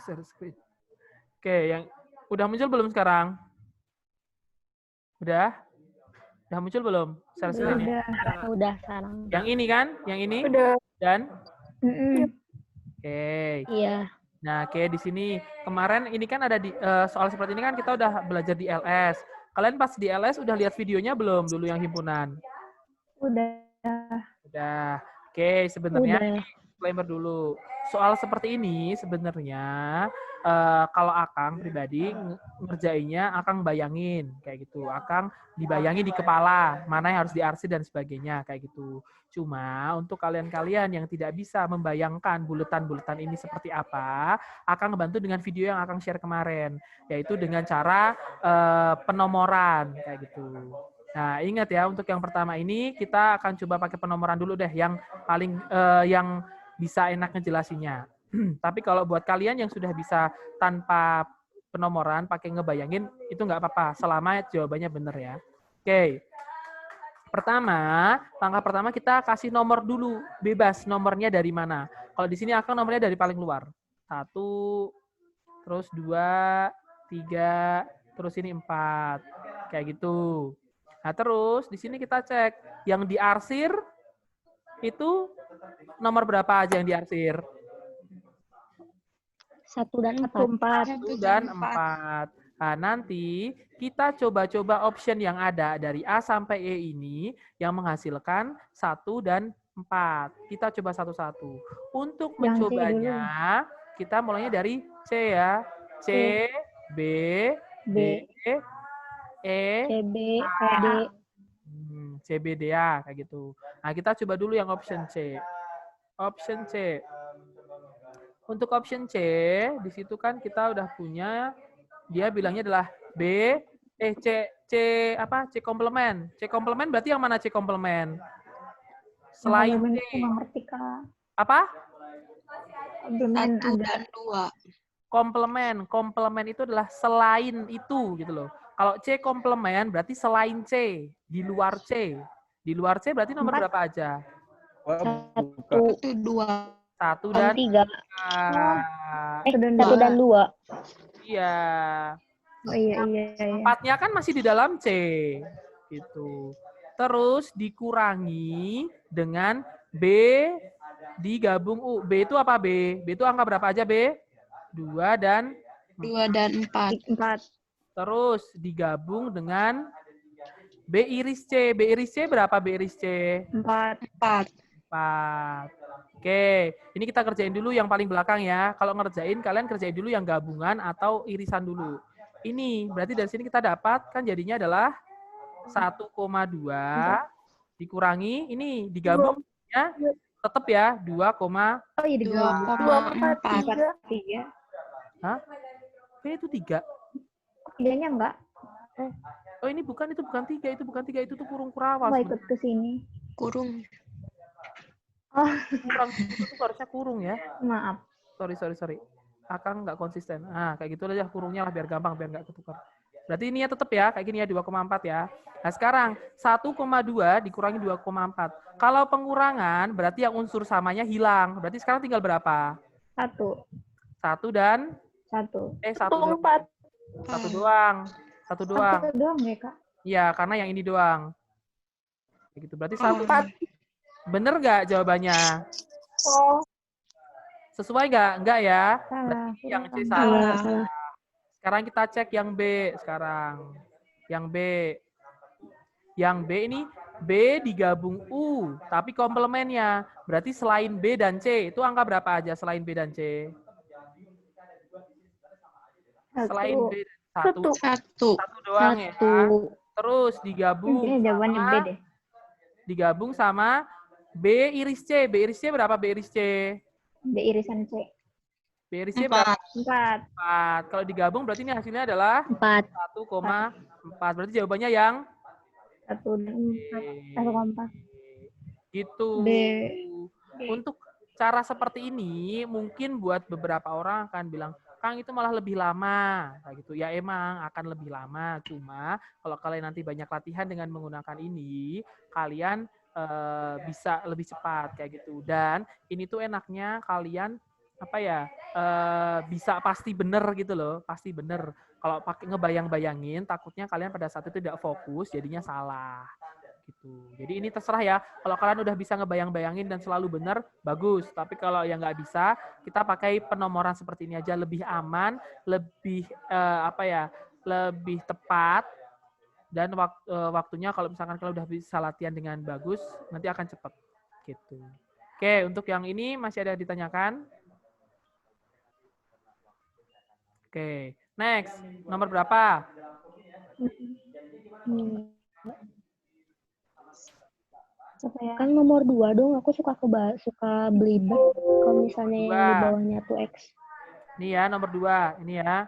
Share screen. Oke, yang udah muncul belum sekarang? Udah? Udah muncul belum? Share screen ya? Udah sekarang. Yang ini kan? Yang ini? Udah. Dan? Mm-mm. Oke. Iya. Nah, oke di sini kemarin ini kan ada di soal seperti ini kan kita udah belajar di LS. Kalian pas di LS udah lihat videonya belum dulu yang himpunan? Udah. Udah. Oke, sebenarnya Udah. disclaimer dulu. Soal seperti ini sebenarnya kalau Akang pribadi ngerjainnya Akang bayangin kayak gitu. Akang dibayangin di kepala mana yang harus diarsip dan sebagainya kayak gitu. Cuma untuk kalian-kalian yang tidak bisa membayangkan buletan-buletan ini seperti apa, Akang ngebantu dengan video yang Akang share kemarin, yaitu dengan cara penomoran kayak gitu. Nah, ingat ya untuk yang pertama ini kita akan coba pakai penomoran dulu deh yang paling yang bisa enak ngejelasinnya. Tapi kalau buat kalian yang sudah bisa tanpa penomoran pakai ngebayangin itu nggak apa-apa selama jawabannya benar ya. Oke. Langkah pertama kita kasih nomor dulu, bebas nomornya dari mana. Kalau di sini akan nomornya dari paling luar. 1, terus 2, 3, terus ini 4. Kayak gitu. Nah, terus di sini kita cek yang diarsir itu nomor berapa aja yang diarsir? 1 dan 4. 1 dan 4. Nah, nanti kita coba-coba option yang ada dari A sampai E ini yang menghasilkan 1 dan 4. Kita coba satu-satu. Untuk Yang C mencobanya, kita mulainya dari C ya. C, B, D, E, C, B, A. D. C, B, D, A. Kayak gitu. Nah, kita coba dulu yang option C. Option C. Untuk option C, di situ kan kita udah punya, dia bilangnya adalah C komplement. C komplement berarti yang mana C komplement? Selain C. Apa? Komplement 1 dan 2. Komplement. Komplement itu adalah selain itu gitu loh. Kalau C komplement berarti selain C, di luar C. Di luar C berarti nomor 4. berapa aja? 1, 2. 1 dan 3. 1 dan 2. Iya. Oh iya. 4-nya kan masih di dalam C. Gitu. Terus dikurangi dengan B digabung U. B itu apa B? B itu angka berapa aja B? 2 dan 4. Terus digabung dengan B iris C. B iris C berapa B iris C? 4. 4. Oke, ini kita kerjain dulu yang paling belakang ya. Kalau ngerjain, kalian kerjain dulu yang gabungan atau irisan dulu. Ini, berarti dari sini kita dapat, kan jadinya adalah 1,2 dikurangi, ini digabung, ya, tetap ya, 2, Oh iya, 2,4. hah? Itu 3. 3-nya enggak. Oh ini bukan, itu bukan 3, itu tuh kurung kurawas. Mau ikut ke sini. Kurung. Oh. Kurang itu tuh harusnya kurung ya. Maaf. Sorry. Akang nggak konsisten. Nah, kayak gitu aja kurungnya lah biar gampang, biar nggak ketukar. Berarti ini ya tetap ya, kayak gini ya, 2,4 ya. Nah, sekarang 1,2 dikurangi 2,4. Kalau pengurangan, berarti yang unsur samanya hilang. Berarti sekarang tinggal berapa? 1. 1 dan? 1. 1 doang. 1 doang. 1 doang. 1 doang ya, Kak? Iya, karena yang ini doang. Kayak gitu. Berarti 1. Bener nggak jawabannya? Oh. Sesuai nggak? Enggak ya? Salah. Berarti yang C salah. Sekarang kita cek yang B sekarang. Yang B ini B digabung U, tapi komplemennya. Berarti selain B dan C, itu angka berapa aja selain B dan C? Selain B dan 1 doang ya. Terus digabung. Ini jawabannya B deh. Digabung sama B iris C. B iris C berapa B iris C? B irisan C. B iris C berapa? 4. Kalau digabung berarti ini hasilnya adalah 1,4. Berarti jawabannya yang 1 dan 4. 1,4. Gitu. B. Untuk cara seperti ini mungkin buat beberapa orang akan bilang, Kang itu malah lebih lama. Kayak gitu. Ya emang akan lebih lama. Cuma kalau kalian nanti banyak latihan dengan menggunakan ini, kalian bisa lebih cepat kayak gitu. Dan ini tuh enaknya kalian apa ya, bisa pasti bener gitu loh, pasti bener. Kalau pakai ngebayang-bayangin, takutnya kalian pada saat itu tidak fokus, jadinya salah gitu. Jadi ini terserah ya. Kalau kalian udah bisa ngebayang-bayangin dan selalu bener, bagus. Tapi kalau yang nggak bisa, kita pakai penomoran seperti ini aja, lebih aman, lebih apa ya, lebih tepat, dan waktunya kalau misalkan kalian udah bisa latihan dengan bagus, nanti akan cepet gitu. Oke, untuk yang ini masih ada ditanyakan? Oke, next. Nomor berapa? Hmm. Apa ya? Kan nomor 2 dong, aku suka belibet kalau misalnya yang di Dua. bawahnya tuh X. Ini ya, nomor 2. Ini ya.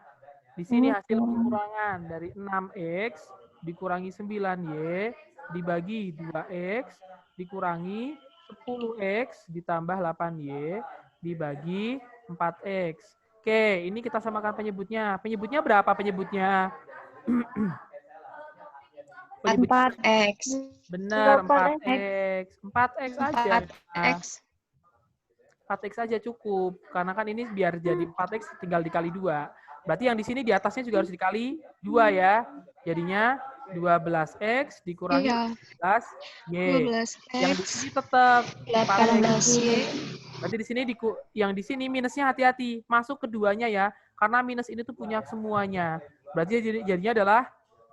Di sini hasil pengurangan dari 6X dikurangi 9Y dibagi 2X dikurangi 10X ditambah 8Y dibagi 4X. Oke, ini kita samakan penyebutnya. Penyebutnya berapa penyebutnya? Penyebutnya 4X. benar, 4X. 4X. 4X aja. 4X. 4X aja cukup. Karena kan ini biar jadi 4X tinggal dikali 2. Berarti yang di sini di atasnya juga harus dikali 2 ya. Jadinya 12X dikurangi Iya. 12Y. Yang di 12X. sini tetap 18Y. Berarti di sini yang di sini minusnya hati-hati. Masuk keduanya ya. Karena minus ini tuh punya semuanya. Berarti jadinya adalah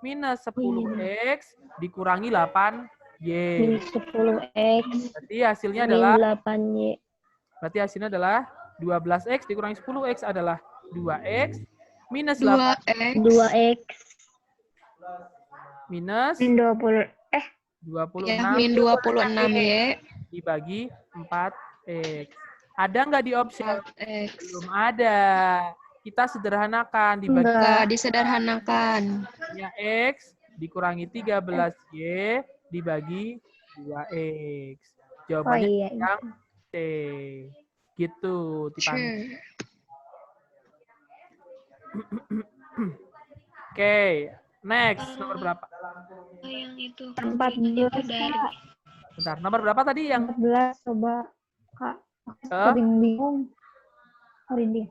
minus 10X dikurangi 8Y. Minus 10X. Berarti hasilnya Min adalah 8Y. Berarti hasilnya adalah 12X dikurangi 10X adalah 2X minus 2X. 2X. minus Min 20. 26 Ya, min 26Y. dibagi 4X. Ada nggak di option? 4X. Belum ada. Kita sederhanakan. Dibagi Enggak disederhanakan. X dikurangi 13Y dibagi 2X. Jawabannya iya. yang C. Gitu, Tiffany. Sure. Oke, next. Nomor berapa? Yang itu 14. dari Bentar, nomor berapa tadi yang 14 coba Kak. Hah? Aku bingung. Oh, Rindi.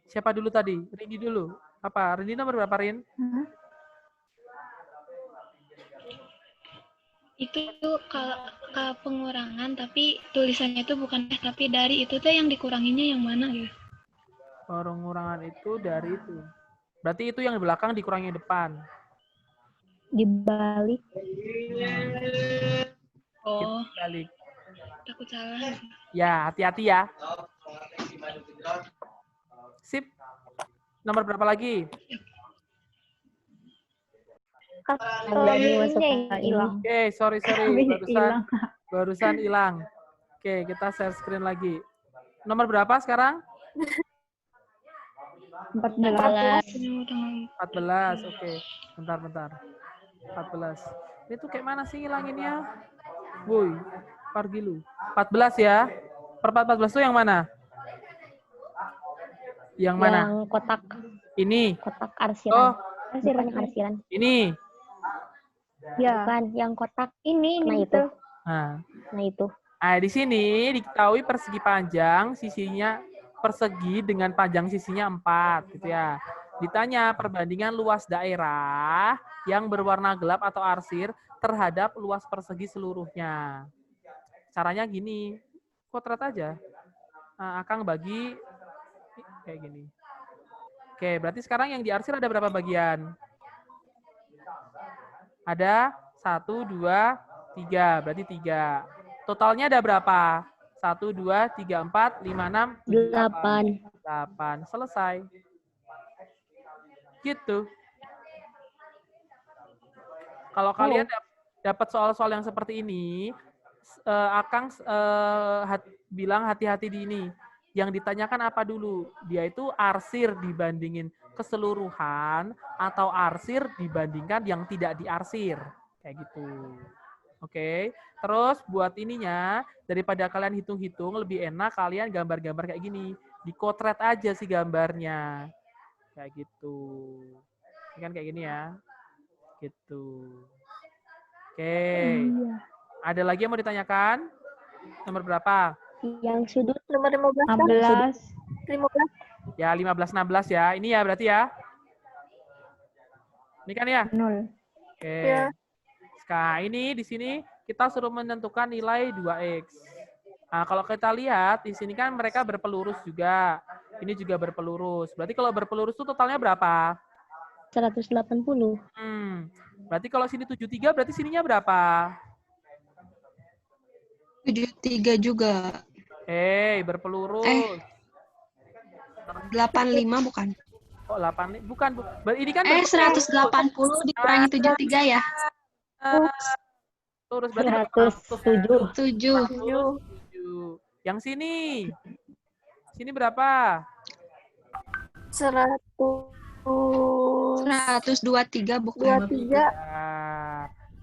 siapa dulu tadi? Rini dulu. Apa? Rini nomor berapa, Rin? Hah? itu tuh kalau pengurangan tapi tulisannya itu bukan tapi dari itu tuh yang dikuranginya yang mana gitu. Pengurangan itu dari itu. Berarti itu yang di belakang dikurangi depan. Dibalik. Oh, Balik. takut salah. Ya, hati-hati ya. Sip. Nomor berapa lagi? Lagi masuk hilang. Oke, sorry. Barusan hilang. Oke, kita share screen lagi. Nomor berapa sekarang? 14. 14. Oke. Bentar. 14. Itu kayak mana sih ngilanginnya? Woi, Pargilu. 14 ya. Per 14 itu yang mana? Yang mana? Yang kotak Ini. kotak arsiran. Oh, Arsiran. ini. Ya. Bukan yang kotak ini itu. Nah, itu. Nah, di sini diketahui persegi panjang sisinya persegi dengan panjang sisinya 4 gitu ya. Ditanya perbandingan luas daerah yang berwarna gelap atau arsir terhadap luas persegi seluruhnya. Caranya gini, kuadrat aja. Nah, Akang bagi kayak gini. Oke, berarti sekarang yang di arsir ada berapa bagian? Ada 1, 2, 3. Berarti 3. Totalnya ada berapa? 1, 2, 3, 4, 5, 6, 7, 8. 8. Selesai. Gitu. Kalau kalian dapat soal-soal yang seperti ini, Akang bilang hati-hati di ini. Yang ditanyakan apa dulu? Dia itu arsir dibandingin keseluruhan atau arsir dibandingkan yang tidak diarsir. Kayak gitu. Oke. Terus buat ininya, daripada kalian hitung-hitung, lebih enak kalian gambar-gambar kayak gini. Dikotret aja sih gambarnya. Kayak gitu. Ini kan kayak gini ya. Gitu. Oke. Ada lagi yang mau ditanyakan? Nomor berapa? Yang sudut Nomor 15 kan? 16. 15. Ya, 15, 16 ya. Ini ya berarti ya. Ini kan ya? 0. Oke. Ya. Nah, ini di sini kita suruh menentukan nilai 2x. Nah, kalau kita lihat di sini kan mereka berpelurus juga. Ini juga berpelurus. Berarti kalau berpelurus itu totalnya berapa? 180. Berarti kalau sini 73 berarti sininya berapa? 73 juga. Berpelurus. 85 bukan? Oh, 8 bukan, Bu. Ini kan 180 dikurangi 73 ya? lurus berarti berapa? 107. 7. 7. Yang sini. Sini berapa? 123 bukan? 123.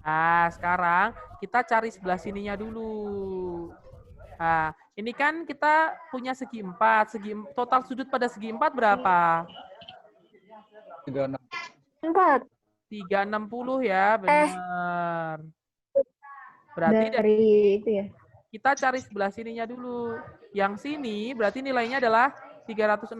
Nah, sekarang kita cari sebelah sininya dulu. Nah, ini kan kita punya segi 4. Total sudut pada segi 4 berapa? 4. 360 ya, benar. Berarti Dari itu ya. kita cari sebelah sininya dulu. Yang sini berarti nilainya adalah 360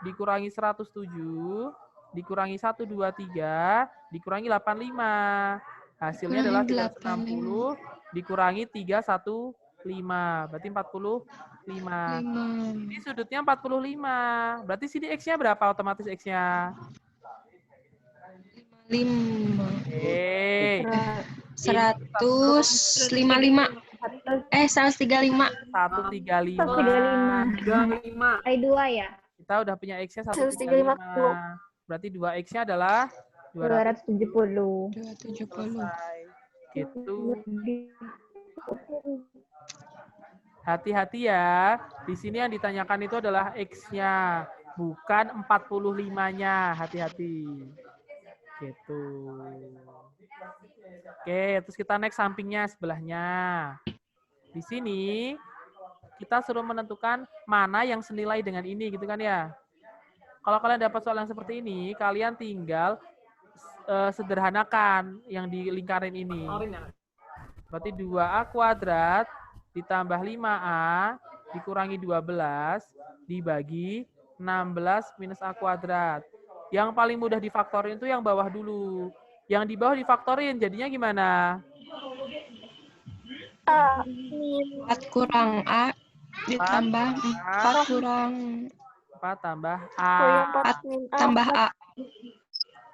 dikurangi 107 dikurangi 123 dikurangi 85. Hasilnya adalah 360 dikurangi 315. Berarti 45. Ini sudutnya 45. Berarti sini X-nya berapa otomatis X-nya? 5. Oke. 155. 135. 135. Kali 2 ya. Kita udah punya X-nya 135. 135. Berarti 2X-nya adalah 270. 270. Gitu. Hati-hati ya. Di sini yang ditanyakan itu adalah X-nya, bukan 45-nya. Hati-hati. Gitu. Oke, terus kita next sampingnya sebelahnya. Di sini kita suruh menentukan mana yang senilai dengan ini gitu kan ya. Kalau kalian dapat soal yang seperti ini, kalian tinggal sederhanakan yang di lingkaran ini. Berarti 2A kuadrat ditambah 5A dikurangi 12 dibagi 16 minus A kuadrat. Yang paling mudah difaktorin itu yang bawah dulu. Yang di bawah difaktorin, jadinya gimana? 4 kurang A ditambah 4 kurang 4 tambah A. 4 tambah A.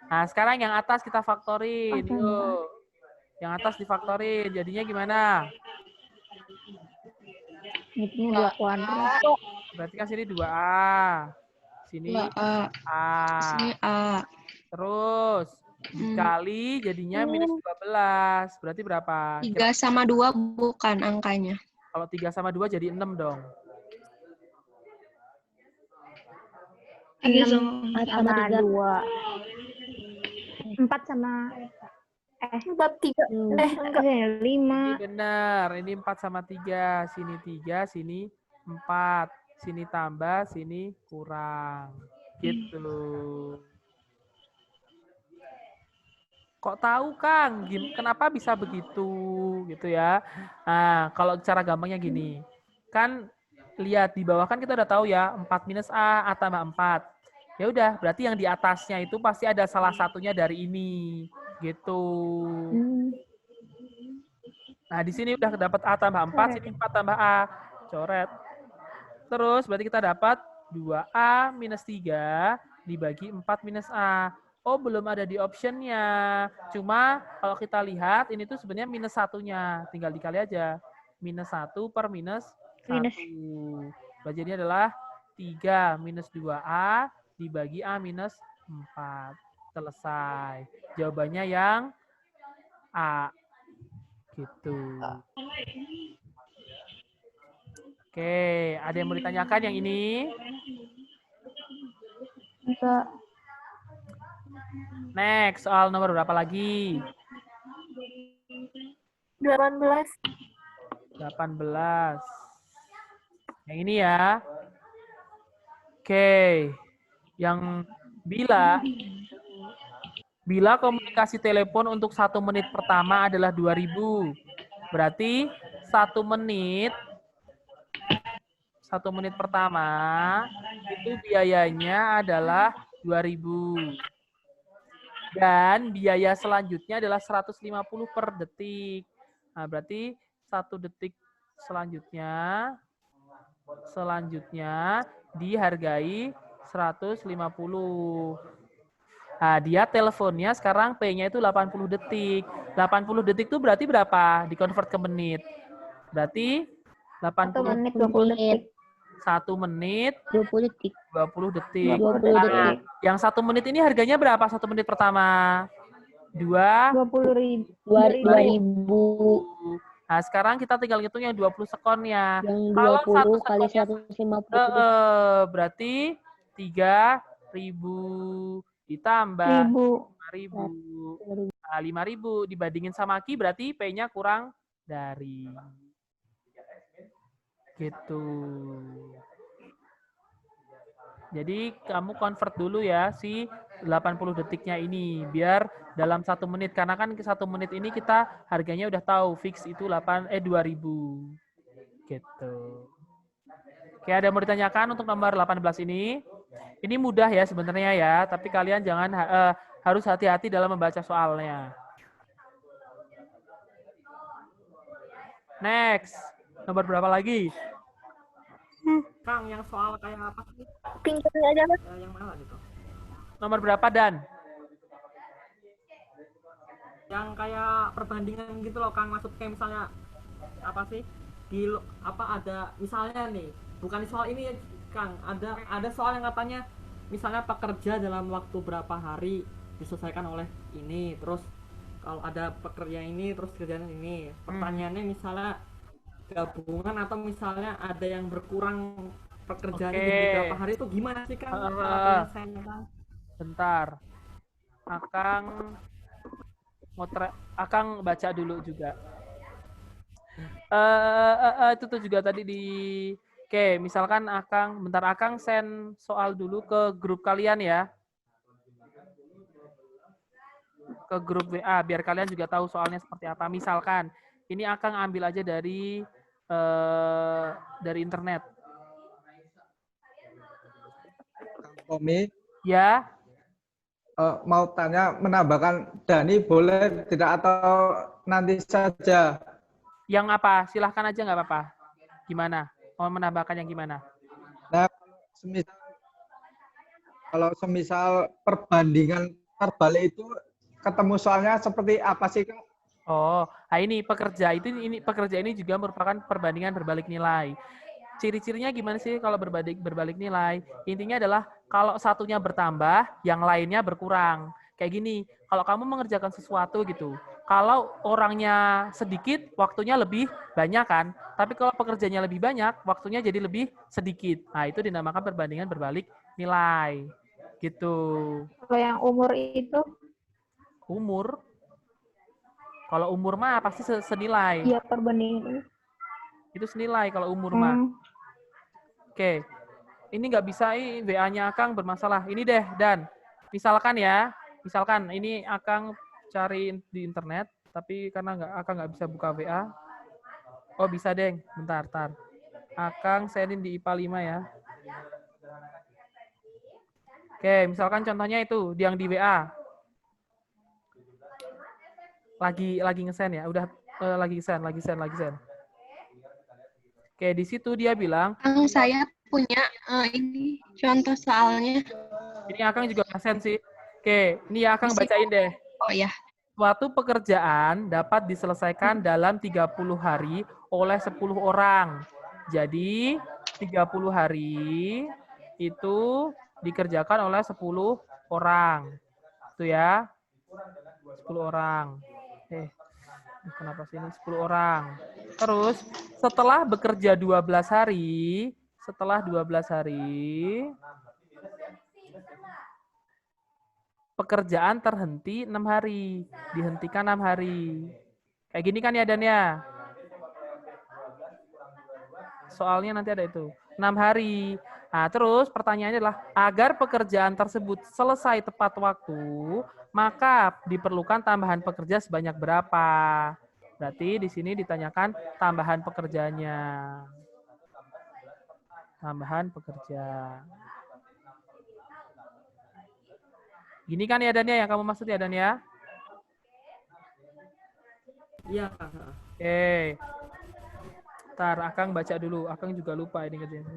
Nah, sekarang yang atas kita faktorin. Yuk. Yang atas difaktorin. Jadinya gimana? Ini 2 kuadrat. Berarti kan sini 2A. Sini 2A. A. Sini A. Terus dikali jadinya minus 12. Berarti berapa? 3 sama 2 bukan angkanya. Kalau 3 sama 2 jadi 6 dong. 3 6 sama sama 2. 4 sama 4, 3. Enggak. 5. Ini benar. Ini 4 sama 3. Sini 3, sini 4. Sini tambah, sini kurang. Gitu. Kok tahu, Kang? Kenapa bisa begitu? Gitu ya. Nah, kalau cara gampangnya gini. Kan lihat di bawah kan kita udah tahu ya, 4 minus A tambah 4. Ya udah, berarti yang di atasnya itu pasti ada salah satunya dari ini. Gitu. Nah, di sini udah dapat A tambah 4, sini 4 tambah A. Coret. Terus berarti kita dapat 2A minus 3 dibagi 4 minus A. Oh, belum ada di optionnya. Cuma kalau kita lihat, ini tuh sebenarnya minus satunya. Tinggal dikali aja. Minus 1 per minus 1. Berarti ini adalah 3 minus 2A dibagi A minus 4. Selesai. Jawabannya yang A. Gitu. Oke, ada yang mau ditanyakan yang ini? Enggak. Next, soal nomor berapa lagi? 18. 18. Yang ini ya. Oke. Yang bila komunikasi telepon untuk 1 menit pertama adalah 2.000. Berarti 1 menit 1 menit pertama itu biayanya adalah 2.000. Dan biaya selanjutnya adalah 150 per detik. Nah, berarti 1 detik selanjutnya dihargai 150. Nah, dia teleponnya sekarang P-nya itu 80 detik. 80 detik itu berarti berapa? Dikonvert ke menit. Berarti 1 80 menit 20 detik. 1 menit 20 detik. 20 detik. 20 Nah, detik. yang 1 menit ini harganya berapa 1 menit pertama? 20.000. 2.000. Nah, sekarang kita tinggal hitung yang 20 sekonnya. Yang Kalau 20 1 kali sekonnya 150. berarti 3.000 ditambah 5.000. Nah, 5.000 dibandingin sama Ki berarti P-nya kurang dari. Gitu. Jadi kamu convert dulu ya si 80 detiknya ini biar dalam 1 menit karena kan 1 menit ini kita harganya udah tahu fix itu 2.000 gitu. Oke, ada yang mau ditanyakan untuk nomor 18 ini? Ini mudah ya sebenarnya ya, tapi kalian jangan harus hati-hati dalam membaca soalnya. Next, nomor berapa lagi? Kang, yang soal kayak apa sih? Pinjamnya aja Mas. Yang mana gitu? Nomor berapa Dan? Yang kayak perbandingan gitu loh, Kang. Maksudnya misalnya apa sih? Ada misalnya nih, bukan di soal ini ya, Kang. Ada soal yang katanya misalnya pekerja dalam waktu berapa hari diselesaikan oleh ini, terus kalau ada pekerja ini terus kerjaan ini. Pertanyaannya misalnya gabungan atau misalnya ada yang berkurang pekerjaannya di beberapa hari itu gimana sih Kang? Bentar. Akang baca dulu juga. Itu tuh juga tadi di Oke, misalkan Akang send soal dulu ke grup kalian ya. Ke grup WA biar kalian juga tahu soalnya seperti apa. Misalkan ini Akang ambil aja dari internet. Tommy, Ya. mau tanya menambahkan Dani boleh tidak atau nanti saja? Yang apa? Silahkan aja nggak apa-apa. Gimana? Mau menambahkan yang gimana? Nah, kalau semisal perbandingan terbalik itu ketemu soalnya seperti apa sih Kak? Oh, nah ini pekerja ini juga merupakan perbandingan berbalik nilai. Ciri-cirinya gimana sih kalau berbalik nilai? Intinya adalah kalau satunya bertambah, yang lainnya berkurang. Kayak gini, kalau kamu mengerjakan sesuatu gitu, kalau orangnya sedikit, waktunya lebih banyak kan? Tapi kalau pekerjaannya lebih banyak, waktunya jadi lebih sedikit. Nah, itu dinamakan perbandingan berbalik nilai. Gitu. Kalau yang umur itu? Umur? Kalau umur mah pasti senilai. Iya, perbandingan. Itu senilai kalau umur mah. Oke. Ini nggak bisa, WA-nya Akang bermasalah. Ini deh, Dan. Misalkan ini Akang cari di internet, tapi karena Akang nggak bisa buka WA. Oh, bisa, Deng. Bentar. Akang sendin di IPA 5 ya. Oke, misalkan contohnya itu, yang di WA. Lagi nge-send ya. Udah lagi send. Oke, di situ dia bilang, Kang, saya punya ini contoh soalnya. ini Akang juga nge-send sih. Oke, ini ya Akang bacain deh. Oh ya. Suatu pekerjaan dapat diselesaikan dalam 30 hari oleh 10 orang. Jadi, 30 hari itu dikerjakan oleh 10 orang. Itu ya. 10 orang. Kenapa sih ini 10 orang? Terus, setelah bekerja 12 hari, pekerjaan terhenti 6 hari. Dihentikan 6 hari. Kayak gini kan ya, Dan ya? Soalnya nanti ada itu. 6 hari. Nah, terus pertanyaannya adalah, agar pekerjaan tersebut selesai tepat waktu, maka diperlukan tambahan pekerja sebanyak berapa? Berarti di sini ditanyakan tambahan pekerjaannya. Tambahan pekerja. Gini kan ya Dan ya, yang kamu maksud ya Dan ya? Iya, Kang. Oke. Ntar Akang baca dulu. Akang juga lupa ini kerjanya.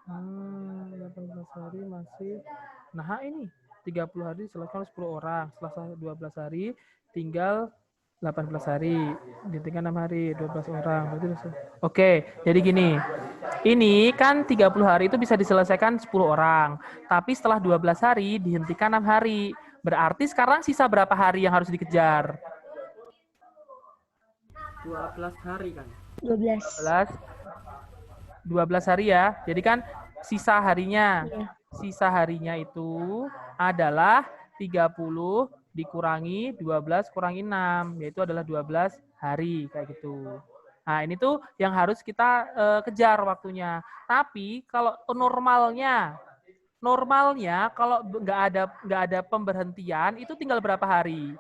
18 hari masih. Nah ini 30 hari selesai 10 orang. Setelah 12 hari tinggal 18 hari. Dihentikan 6 hari, 12 orang. Oke, jadi gini. Ini kan 30 hari itu bisa diselesaikan 10 orang. Tapi setelah 12 hari dihentikan 6 hari. Berarti sekarang sisa berapa hari yang harus dikejar? 12 hari, Kang. 12. 12 hari ya. Jadi kan sisa harinya. Iya. Sisa harinya itu adalah 30 dikurangi 12 kurangi 6, yaitu adalah 12 hari kayak gitu. Nah, ini tuh yang harus kita kejar waktunya. Tapi kalau normalnya kalau nggak ada pemberhentian itu tinggal berapa hari?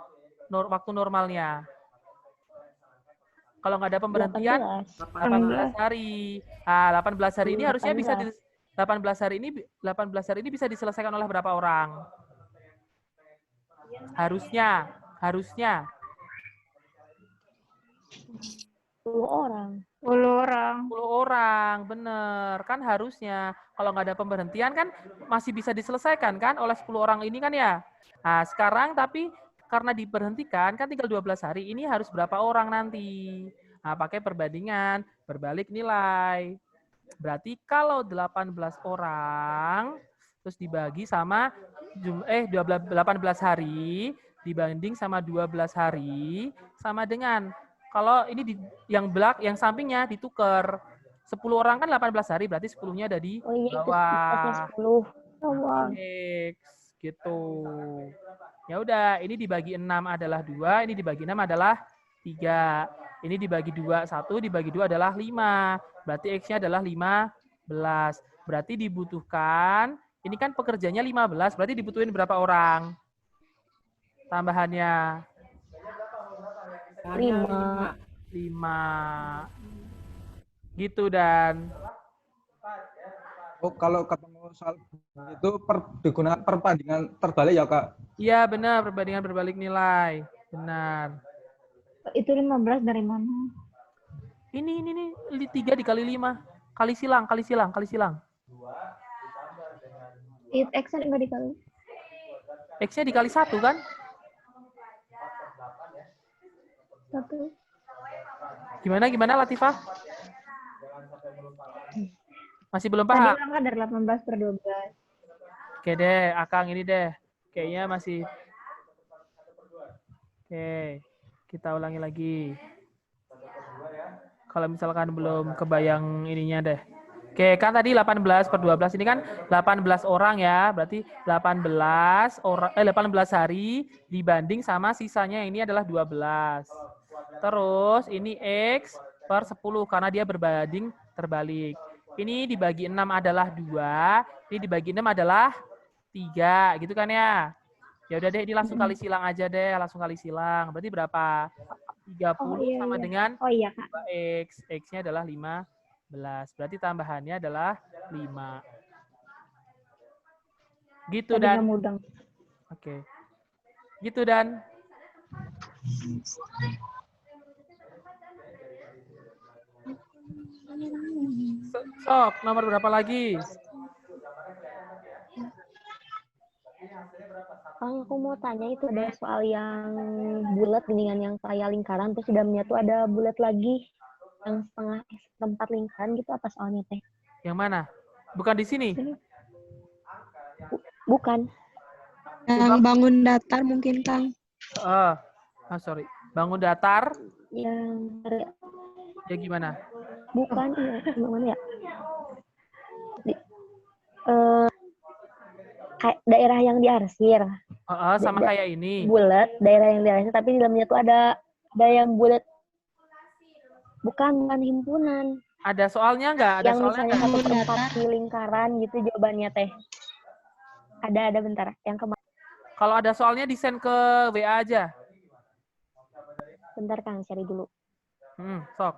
Waktu normalnya. Kalau nggak ada pemberhentian 18 hari. Nah, 18 hari ini harusnya bisa 18 hari ini bisa diselesaikan oleh berapa orang? Harusnya 10 orang. 10 orang. 10 orang, bener. Kan harusnya kalau nggak ada pemberhentian kan masih bisa diselesaikan kan oleh 10 orang ini kan ya. Nah, sekarang tapi karena diberhentikan kan tinggal 12 hari, ini harus berapa orang nanti? Nah, pakai perbandingan, berbalik nilai. Berarti kalau 18 orang terus dibagi sama 18 hari dibanding sama 12 hari sama dengan kalau ini yang sampingnya ditukar 10 orang kan 18 hari berarti 10-nya ada di Oh iya, itu bawah. 10. Bawah. X gitu. Ya udah, ini dibagi 6 adalah 2, ini dibagi 6 adalah 3. Ini dibagi 2, 1 dibagi 2 adalah 5. Berarti X-nya adalah 15. Berarti dibutuhkan, ini kan pekerjanya 15, berarti dibutuhin berapa orang? Tambahannya 5. 5. Gitu Dan. Oh, kalau ketemu soal itu digunakan perbandingan terbalik ya, Kak? Iya benar, perbandingan berbalik nilai. Benar. Itu 15 dari mana? Ini 3 dikali 5. Kali silang. X-nya nggak dikali. X-nya dikali 1 kan? 1. Gimana Latifah? Masih belum Tadi paham? orang kan dari 18 per 12. Oke deh, Akang ini deh. Kayaknya masih. Oke, kita ulangi lagi. Kalau misalkan belum kebayang ininya deh. Oke, kan tadi 18 per 12 ini kan 18 orang ya. Berarti 18 hari dibanding sama sisanya ini adalah 12. Terus ini X per 10 karena dia berbanding terbalik. Ini dibagi 6 adalah 2, ini dibagi 6 adalah 3, gitu kan ya? Ya udah deh, ini langsung kali silang aja deh, langsung kali silang. Berarti berapa? 30 sama dengan Oh iya, Kak. 2X. X-nya adalah 15. Berarti tambahannya adalah 5. Gitu Tadi Dan. mudeng. Oke. Gitu Dan. Sok, nomor berapa lagi? Kang, aku mau tanya itu ada soal yang bulat dengan yang kayak lingkaran, terus di dalamnya tuh ada bulat lagi yang setengah tempat lingkaran gitu, apa soalnya teh? Yang mana? Bukan di sini? Bukan. Yang bangun datar mungkin, Kang. Sorry. Bangun datar, Yang ya gimana? bukan, gimana ya? Kayak daerah yang diarsir, Sama kayak ini. bulat, daerah yang diarsir, tapi di dalamnya tuh ada yang bulat. Bukan himpunan. Ada soalnya nggak? Ada Yang soalnya misalnya nggak? 1/4 di lingkaran gitu jawabannya teh. Ada bentar. Yang kemarin. Kalau ada soalnya di-send ke WA aja. Bentar Kang, cari dulu. Sok.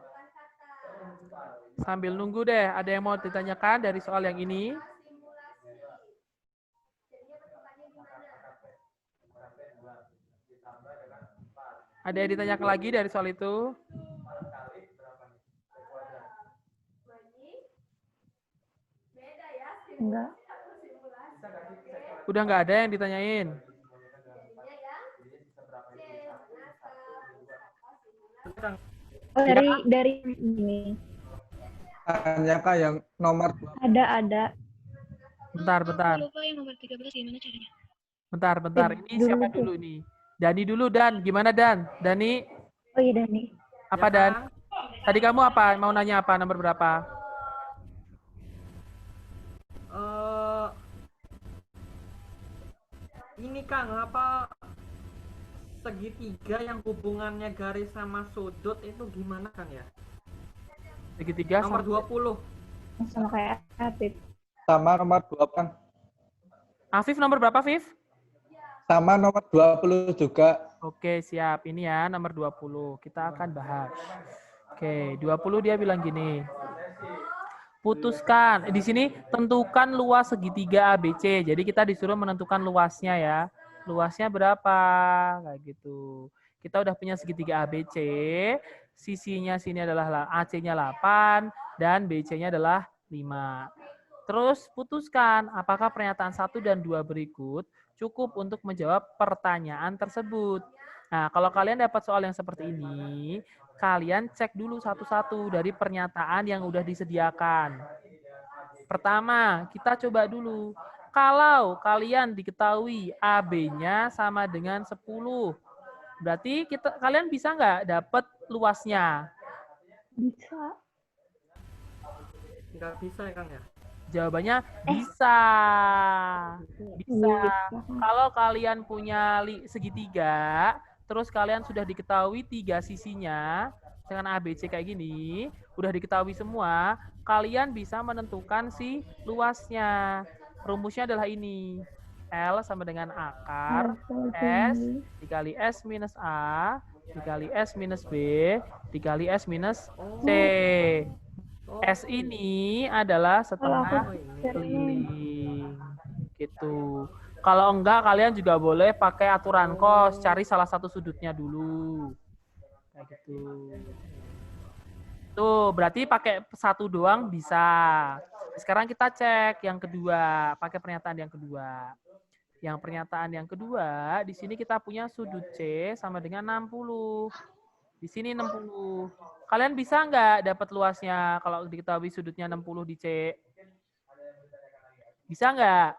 Sambil nunggu deh, ada yang mau ditanyakan dari soal yang ini? Ada yang ditanyakan lagi dari soal itu? Enggak. Udah nggak ada yang ditanyain? Kang. Oh, dari ini. Tanya Kak yang nomor Ada. Bentar. Aku lupa yang nomor 13 gimana caranya. Bentar. Ini siapa Dulu tuh. dulu nih? Dani dulu, Dan. Gimana, Dan? Dani, Oh iya, Dani. apa, Ya, Dan? Kang. Tadi kamu apa? Mau nanya apa? Nomor berapa? Ini Kang, apa segitiga yang hubungannya garis sama sudut itu gimana Kang ya? Segitiga Nomor sama 20. Sama kayak Afif. sama nomor 2 Kang. Afif nomor berapa, Afif? Sama nomor 20 juga. Oke, siap. Ini ya, nomor 20. Kita akan bahas. Oke, 20 dia bilang gini. Putuskan. Di sini tentukan luas segitiga ABC. Jadi kita disuruh menentukan luasnya ya. Luasnya berapa? Kayak gitu. Kita udah punya segitiga ABC. Sisinya sini adalah AC-nya 8 dan BC-nya adalah 5. Terus putuskan apakah pernyataan 1 dan 2 berikut cukup untuk menjawab pertanyaan tersebut. Nah, kalau kalian dapat soal yang seperti ini, kalian cek dulu satu-satu dari pernyataan yang udah disediakan. Pertama, kita coba dulu. Kalau kalian diketahui AB-nya sama dengan 10, berarti kalian bisa nggak dapat luasnya? Bisa. Nggak bisa ya Kang ya? Jawabannya bisa. Bisa. Kalau kalian punya segitiga, terus kalian sudah diketahui 3 sisinya, dengan ABC kayak gini, udah diketahui semua, kalian bisa menentukan si luasnya. Rumusnya adalah ini. L sama dengan akar S dikali S minus A dikali S minus B dikali S minus C. S ini adalah setengah keliling. Gitu. Kalau enggak, kalian juga boleh pakai aturan kos, cari salah satu sudutnya dulu. Kayak gitu. Tuh, berarti pakai satu doang bisa. Sekarang kita cek yang kedua, pakai pernyataan yang kedua. Yang pernyataan yang kedua, di sini kita punya sudut C sama dengan 60. Di sini 60. Kalian bisa nggak dapat luasnya kalau diketahui sudutnya 60 di C? Bisa nggak?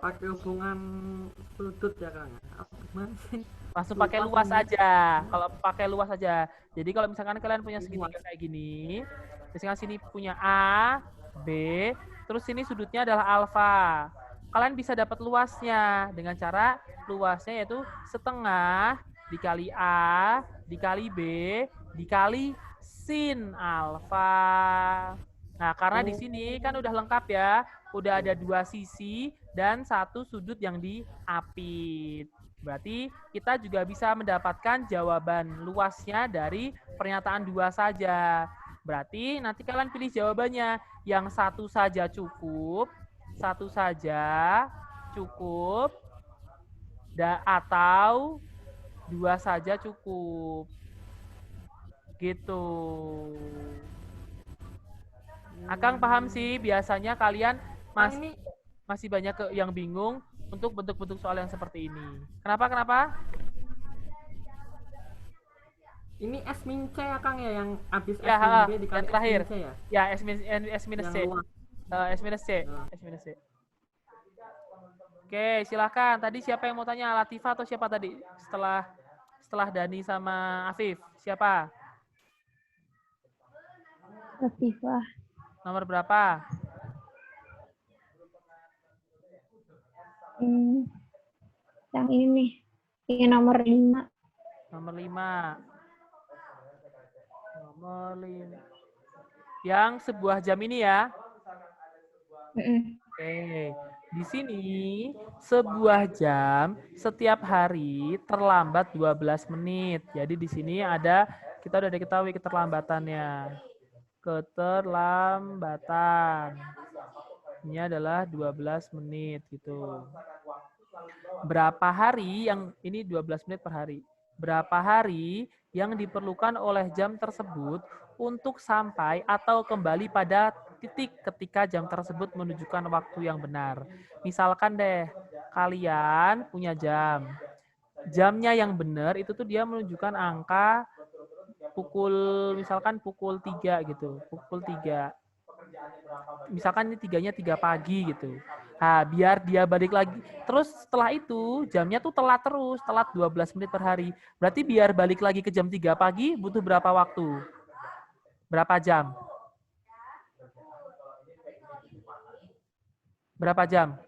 Pakai hubungan sudut ya Kang? Apa gimana sih? Langsung pakai luas aja. Kalau pakai luas aja. Jadi kalau misalkan kalian punya segitiga kayak gini, misalkan sini punya A, B, terus sini sudutnya adalah alfa. Kalian bisa dapat luasnya dengan cara luasnya yaitu setengah dikali A, dikali B, dikali sin alfa. Nah, karena di sini kan udah lengkap ya. Udah ada 2 sisi dan 1 sudut yang diapit. Berarti kita juga bisa mendapatkan jawaban luasnya dari pernyataan 2 saja. Berarti nanti kalian pilih jawabannya. Yang 1 saja cukup, 1 saja cukup, atau 2 saja cukup. Gitu. Akang paham sih, biasanya kalian masih banyak yang bingung untuk bentuk-bentuk soal yang seperti ini. Kenapa? Ini S min C ya Kang ya, yang habis S Ya, min B dikali yang terakhir. S min C ya? Ya, S minus C. Yang luas. S minus C. S minus C. Oke, silakan. Tadi siapa yang mau tanya? Latifah atau siapa tadi? Setelah Dani sama Afif. Siapa? Latifah. Nomor berapa? Yang ini nih. Ini nomor 5. Nomor 5. Nomor 5. Yang sebuah jam ini ya. Oke. Di sini sebuah jam setiap hari terlambat 12 menit. Jadi di sini ada Kita udah diketahui keterlambatannya. Keterlambatan. Ini adalah 12 menit gitu. Berapa hari yang ini 12 menit per hari. Berapa hari yang diperlukan oleh jam tersebut untuk sampai atau kembali pada titik ketika jam tersebut menunjukkan waktu yang benar. Misalkan deh, kalian punya jam. Jamnya yang benar itu tuh dia menunjukkan angka misalkan pukul 3 gitu. Pukul 3. Misalkan ini 3-nya 3 pagi gitu. Nah, biar dia balik lagi. Terus setelah itu jamnya tuh telat terus, telat 12 menit per hari. Berarti biar balik lagi ke jam 3 pagi butuh berapa waktu? Berapa jam? Berapa jam?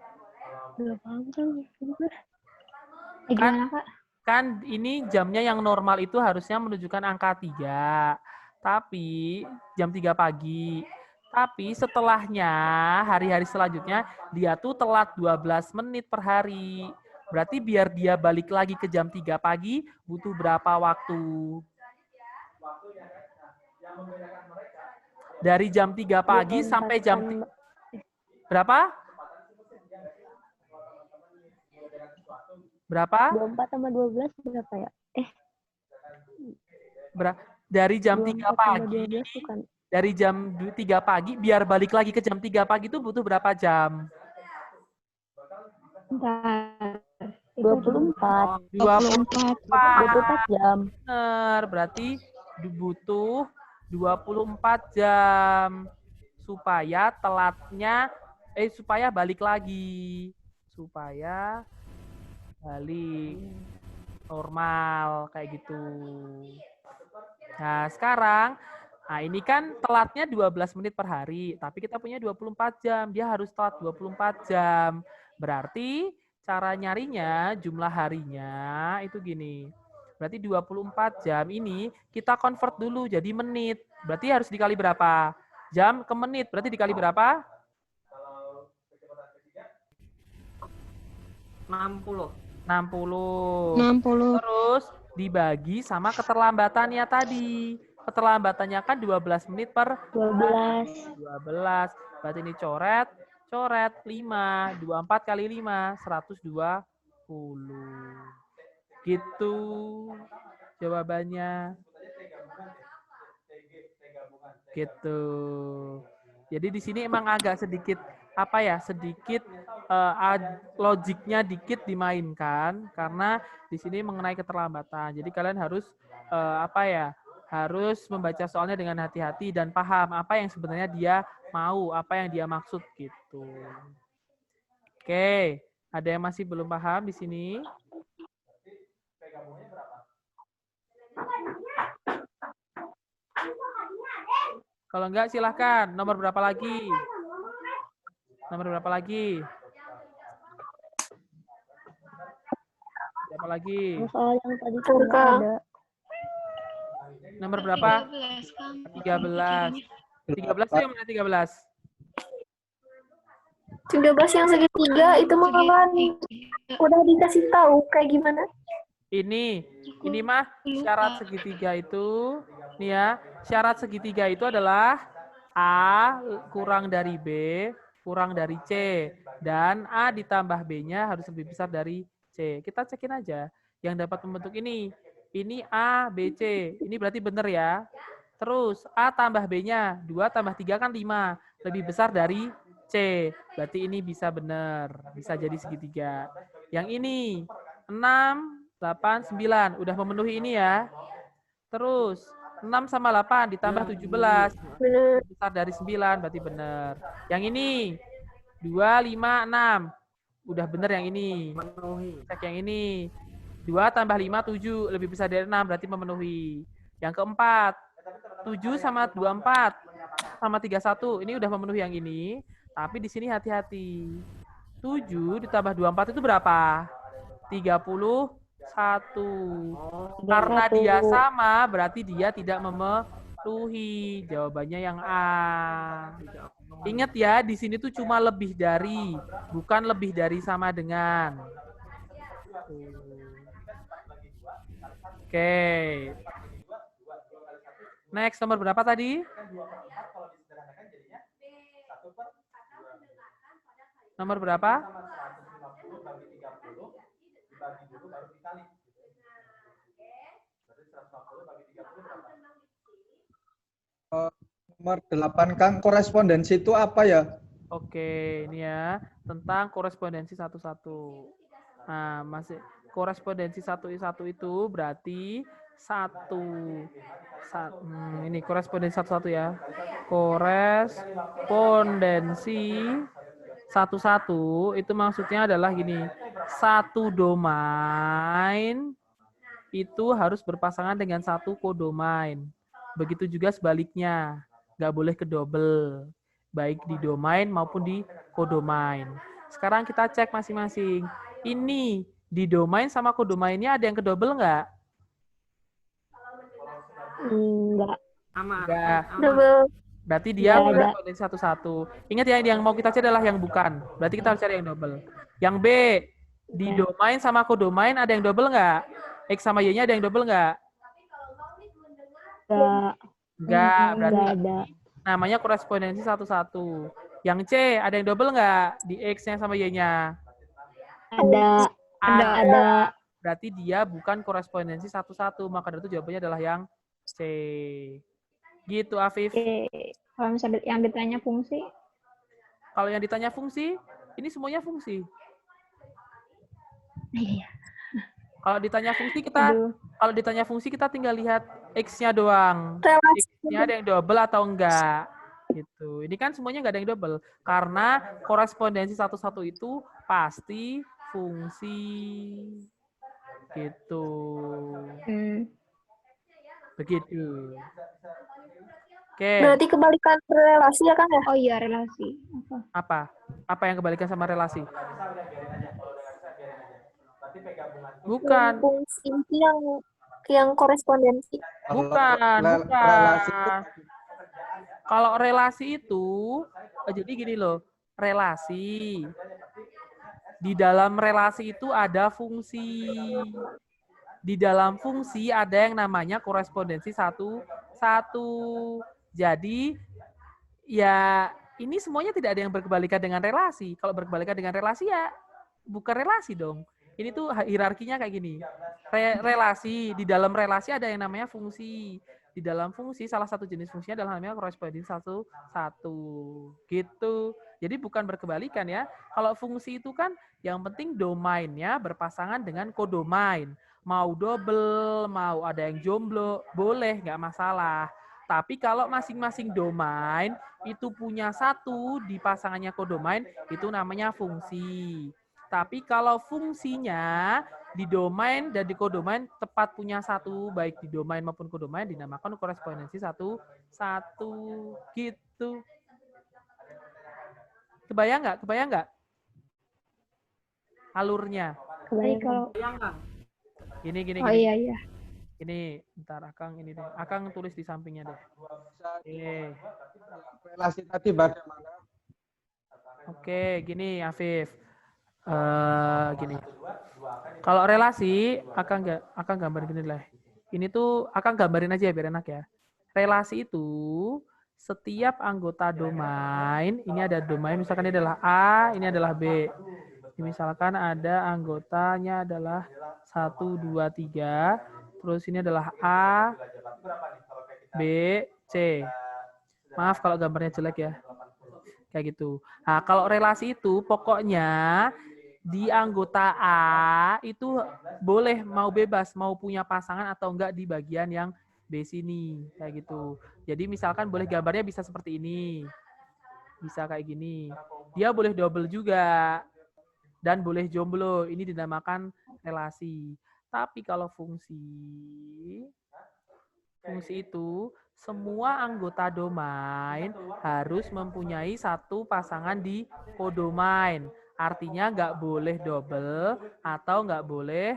Gimana, Kak? Kan ini jamnya yang normal itu harusnya menunjukkan angka 3. Tapi jam 3 pagi. Tapi setelahnya, hari-hari selanjutnya, dia tuh telat 12 menit per hari. Berarti biar dia balik lagi ke jam 3 pagi, butuh berapa waktu? Dari jam 3 pagi sampai jam... Berapa? Berapa? 24 sama 12 berapa ya? Dari jam 3 24 sama pagi, 12 bukan. dari jam 3 pagi, biar balik lagi ke jam 3 pagi itu butuh berapa jam? Bentar. 24. 24 jam. Benar, berarti butuh 24 jam supaya supaya balik lagi. Supaya balik normal kayak gitu. Nah, sekarang ini kan telatnya 12 menit per hari, tapi kita punya 24 jam. Dia harus telat 24 jam. Berarti cara nyarinya, jumlah harinya itu gini. Berarti 24 jam ini kita convert dulu jadi menit. Berarti harus dikali berapa? Jam ke menit. Berarti dikali berapa? 60. 60. Terus dibagi sama keterlambatannya tadi. Keterlambatannya kan 12 menit per 12. 12. Berarti ini coret 5. 24 kali 5, 120. Gitu jawabannya. Gitu. Jadi di sini emang agak sedikit logiknya dikit dimainkan karena di sini mengenai keterlambatan. Jadi kalian harus harus membaca soalnya dengan hati-hati dan paham apa yang sebenarnya dia mau, apa yang dia maksud gitu. Oke, ada yang masih belum paham di sini? Kalau enggak silahkan. Nomor berapa lagi? Nomor berapa lagi? Berapa lagi? Soal yang tadi kan ada. Nomor berapa? 13, Kang. 13. 13 itu yang mana 13? 13 yang segitiga itu mah kan udah dikasih tahu kayak gimana? Ini mah syarat segitiga itu, nih ya, syarat segitiga itu adalah A kurang dari B kurang dari C dan A ditambah B-nya harus lebih besar dari C. Kita cekin aja yang dapat membentuk ini. Ini A, B, C. Ini berarti benar ya. Terus A tambah B-nya 2 tambah 3 kan 5, lebih besar dari C. Berarti ini bisa benar, bisa jadi segitiga. Yang ini 6, 8, 9. Udah memenuhi ini ya. Terus 6 sama 8 ditambah 17. Besar dari 9 berarti benar. Yang ini 2, 5, 6. Udah benar yang ini. Cek yang ini. 2 tambah 5, 7. Lebih besar dari 6 berarti memenuhi. Yang keempat 7 sama 24 sama 31. Ini udah memenuhi yang ini. Tapi di sini hati-hati. 7 ditambah 24 itu berapa? 31. Karena dia sama, berarti dia tidak memenuhi. Jawabannya yang A. Ingat ya, di sini tuh cuma lebih dari, bukan lebih dari sama dengan. Oke. Next, nomor berapa tadi? Nomor berapa? Nomor 8 Kang, korespondensi itu apa ya? Oke, ini ya tentang korespondensi satu-satu. Nah, masih korespondensi satu itu berarti ini korespondensi satu-satu ya. Korespondensi satu-satu itu maksudnya adalah gini, satu domain itu harus berpasangan dengan satu kodomain. Begitu juga sebaliknya, nggak boleh kedouble, baik di domain maupun di kodomain. Sekarang kita cek masing-masing. Ini di domain sama kodomainnya ada yang kedouble nggak? Enggak. Aman. Nggak. Double. Berarti dia Nggak ada. korespondensi satu-satu. Ingat ya, yang mau kita cari adalah yang bukan. Berarti kita harus cari yang double. Yang B, di Oke. domain sama kodomain ada yang double nggak? X sama Y-nya ada yang double nggak? Enggak. Nggak, berarti Enggak ada. namanya korespondensi satu-satu. Yang C, ada yang double nggak di X-nya sama Y-nya? Ada. Ada. Berarti dia bukan korespondensi satu-satu. Maka dari itu jawabannya adalah yang C. Gitu, Afif. Oke. Kalau misalnya yang ditanya fungsi, Kalau yang ditanya fungsi, ini semuanya fungsi. iya. Kalau ditanya fungsi kita tinggal lihat X-nya doang. Relasi. X-nya ada yang double atau enggak. Gitu. Ini kan semuanya nggak ada yang double. Karena korespondensi satu-satu itu pasti fungsi. Gitu. Begitu. Oke. Berarti kebalikan relasi ya, Kang ya? Oh iya, relasi. Apa? Apa yang kebalikan sama relasi? Bukan. Fungsi yang korespondensi. Bukan. Relasi itu Kalau relasi itu, jadi gini loh, relasi. Di dalam relasi itu ada fungsi. Di dalam fungsi ada yang namanya korespondensi satu-satu. Jadi, ya ini semuanya tidak ada yang berkebalikan dengan relasi. Kalau berkebalikan dengan relasi ya bukan relasi dong. Ini tuh hierarkinya kayak gini. Relasi, di dalam relasi ada yang namanya fungsi. Di dalam fungsi, salah satu jenis fungsinya adalah namanya korespondensi satu-satu. Gitu. Jadi bukan berkebalikan ya. Kalau fungsi itu kan yang penting domainnya berpasangan dengan kodomain. Mau double, mau ada yang jomblo, boleh, nggak masalah. Tapi kalau masing-masing domain itu punya satu di pasangannya kodomain, itu namanya fungsi. Tapi kalau fungsinya di domain dan di kodomain tepat punya satu, baik di domain maupun kodomain, dinamakan korespondensi satu-satu. Gitu. Kebayang nggak? Alurnya. Jadi kalau Yang Kang. Gini. oh iya. Ini, bentar Akang ini deh. Akang tulis di sampingnya deh. relasi tadi bagaimana? Oke, gini Afif. Gini. Kalau relasi, Akang gambar gini lah. Ini tuh Akang gambarin aja biar enak ya. Relasi itu setiap anggota domain, ini ada domain, misalkan ini adalah A, ini adalah B. Misalkan ada anggotanya adalah 1, 2, 3, terus ini adalah A, B, C. Maaf kalau gambarnya jelek ya. Kayak gitu. Nah, kalau relasi itu pokoknya di anggota A itu boleh mau bebas, mau punya pasangan atau enggak di bagian yang B sini. Kayak gitu. Jadi misalkan boleh gambarnya bisa seperti ini. Bisa kayak gini. Dia boleh double juga. Dan boleh jomblo. Ini dinamakan relasi. Tapi kalau fungsi itu semua anggota domain harus mempunyai satu pasangan di kodomain. Artinya nggak boleh double atau nggak boleh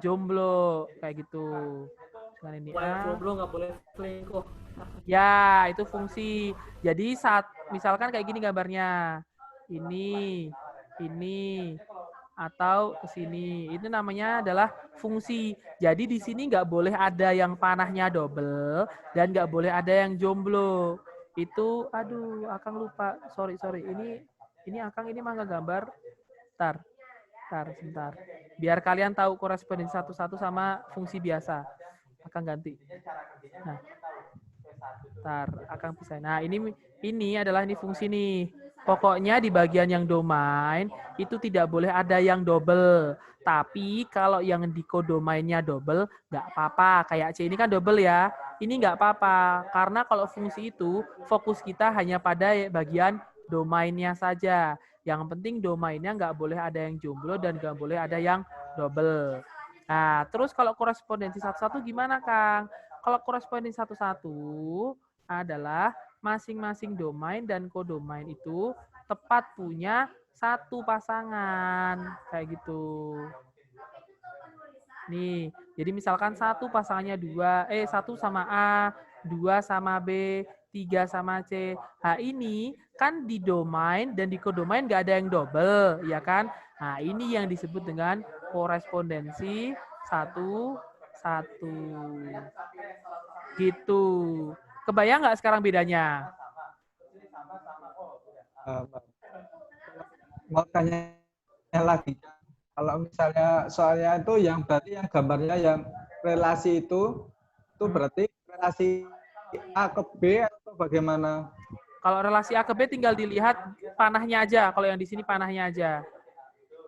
jomblo kayak gitu. Dengan ini Jomblo nggak boleh selingkuh. Ya, itu fungsi. Jadi saat misalkan kayak gini gambarnya. Ini. atau ke sini. Itu namanya adalah fungsi. Jadi di sini nggak boleh ada yang panahnya double dan nggak boleh ada yang jomblo. Itu, aduh, Akang lupa. Sorry. Ini Akang ini mah nggak gambar. Sebentar. Biar kalian tahu korespondensi satu-satu sama fungsi biasa. Akang ganti. Nah, Akang bisa. Nah, ini adalah fungsi nih. Pokoknya di bagian yang domain itu tidak boleh ada yang double. Tapi kalau yang di kodomainnya double, nggak apa-apa. Kayak C ini kan double ya. Ini nggak apa-apa. Karena kalau fungsi itu, fokus kita hanya pada bagian domainnya saja. Yang penting domainnya nggak boleh ada yang jomblo dan nggak boleh ada yang double. Nah, terus kalau korespondensi satu-satu gimana, Kang? Kalau korespondensi satu-satu adalah masing-masing domain dan kodomain itu tepat punya satu pasangan. Kayak gitu. Nih, jadi misalkan satu pasangannya satu sama A, 2 sama B, 3 sama C. Nah, ini kan di domain dan di kodomain nggak ada yang double, ya kan? Nah, ini yang disebut dengan korespondensi satu-satu. Gitu. Kebayang nggak sekarang bedanya? Mau tanya lagi. Kalau misalnya soalnya itu yang berarti yang gambarnya yang relasi itu berarti relasi A ke B atau bagaimana? Kalau relasi A ke B tinggal dilihat panahnya aja. Kalau yang di sini panahnya aja.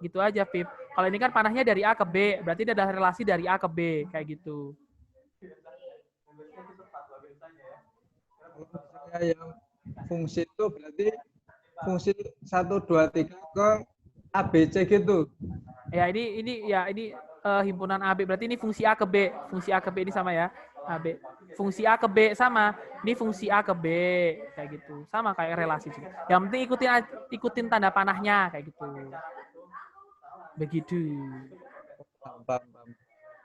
Gitu aja, Pip. Kalau ini kan panahnya dari A ke B, berarti ada relasi dari A ke B. Kayak gitu. Kalau misalnya yang fungsi itu berarti fungsi 1, 2, 3 ke ABC gitu. Ya, ini himpunan AB. Berarti ini fungsi A ke B. Fungsi A ke B ini sama ya. AB. Fungsi A ke B sama. Ini fungsi A ke B. Kayak gitu. Sama kayak relasi juga. Yang penting ikutin tanda panahnya. Kayak gitu. Begitu.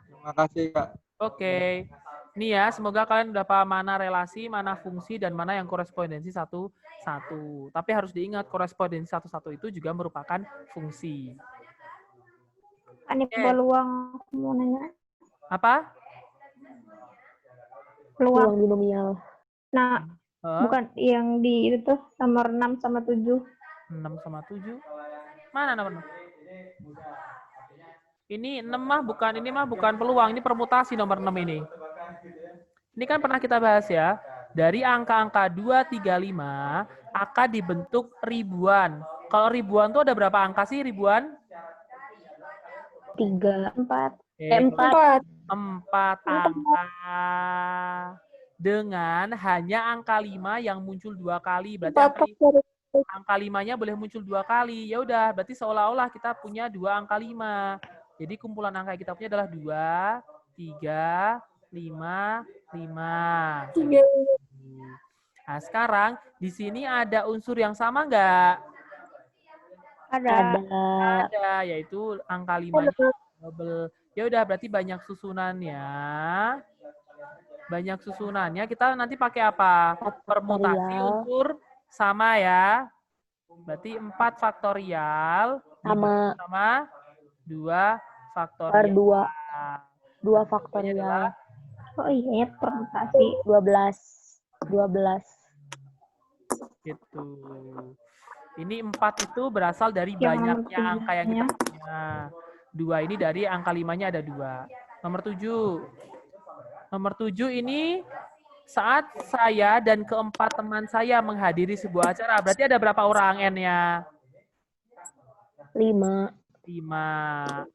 Terima kasih, Kak. Oke. Ini ya, semoga kalian udah paham mana relasi, mana fungsi, dan mana yang korespondensi satu-satu. Tapi harus diingat, korespondensi satu-satu itu juga merupakan fungsi. Ini peluang mau nanya. Apa? Peluang Peluang. binomial. Nah, bukan yang di itu tuh nomor 6 sama 7. 6 sama 7. Mana nomor 6? Ini 6 mah bukan peluang, ini permutasi nomor 6 ini. Ini kan pernah kita bahas ya. Dari angka-angka 2, 3, 5 akan dibentuk ribuan. Kalau ribuan tuh ada berapa angka sih ribuan? 3, 4. 4. 4 angka. Dengan hanya angka 5 yang muncul 2 kali. Berarti angka 5-nya boleh muncul 2 kali. Ya udah, berarti seolah-olah kita punya 2 angka 5. Jadi kumpulan angka yang kita punya adalah 2, 3, 5, 5. Nah, sekarang di sini ada unsur yang sama nggak? Ada, yaitu angka 5-nya double. Ya udah, berarti banyak susunannya. Kita nanti pakai apa? Permutasi unsur sama ya. Berarti 4 faktorial sama 2 faktorial. 2 faktorial. Oh iya, permutasi 12. Gitu. Ini 4 itu berasal dari banyaknya angka yang kita punya. 2 ini dari angka 5-nya ada 2. Nomor 7 ini saat saya dan keempat teman saya menghadiri sebuah acara. Berarti ada berapa orang N-nya? 5.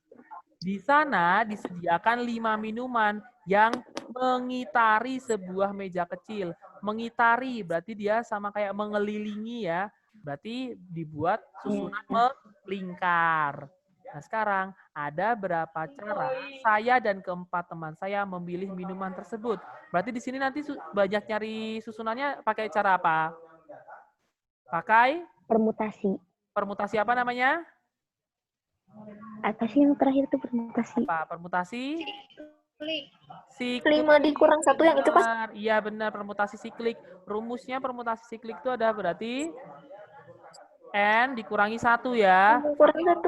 Di sana disediakan 5 minuman yang mengitari sebuah meja kecil. Mengitari berarti dia sama kayak mengelilingi ya. Berarti dibuat susunan melingkar. Nah, sekarang ada berapa cara saya dan keempat teman saya memilih minuman tersebut. Berarti di sini nanti banyak nyari susunannya pakai cara apa? Pakai Permutasi. Permutasi apa namanya? Apa sih yang terakhir itu permutasi? Apa? Permutasi? Siklik. 5 dikurang 1 yang itu pas. Iya benar, permutasi siklik. Rumusnya permutasi siklik itu ada berarti N dikurangi 1 ya. Kurang 1.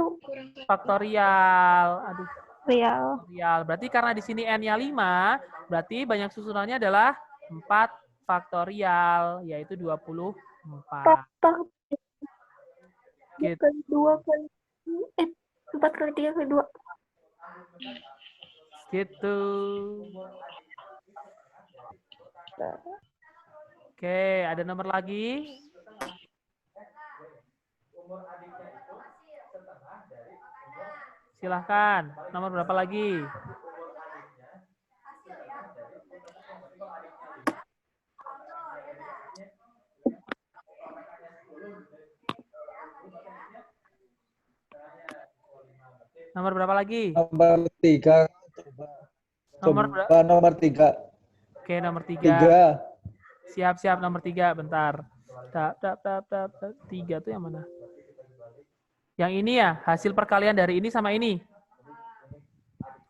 faktorial. Aduh, Real. faktorial. Berarti karena di sini N-nya 5, berarti banyak susunannya adalah 4 faktorial, yaitu 24. Faktor Gitu. kali 2 kali 4 kali 3 kali 2. Gitu. Oke, ada nomor lagi? Silahkan, nomor berapa lagi? Nomor berapa lagi? Nomor 3. Nomor berapa? Coba nomor 3. Oke, nomor 3. 3. Siap-siap nomor 3, bentar. Tiga tuh yang mana? Yang ini ya, hasil perkalian dari ini sama ini.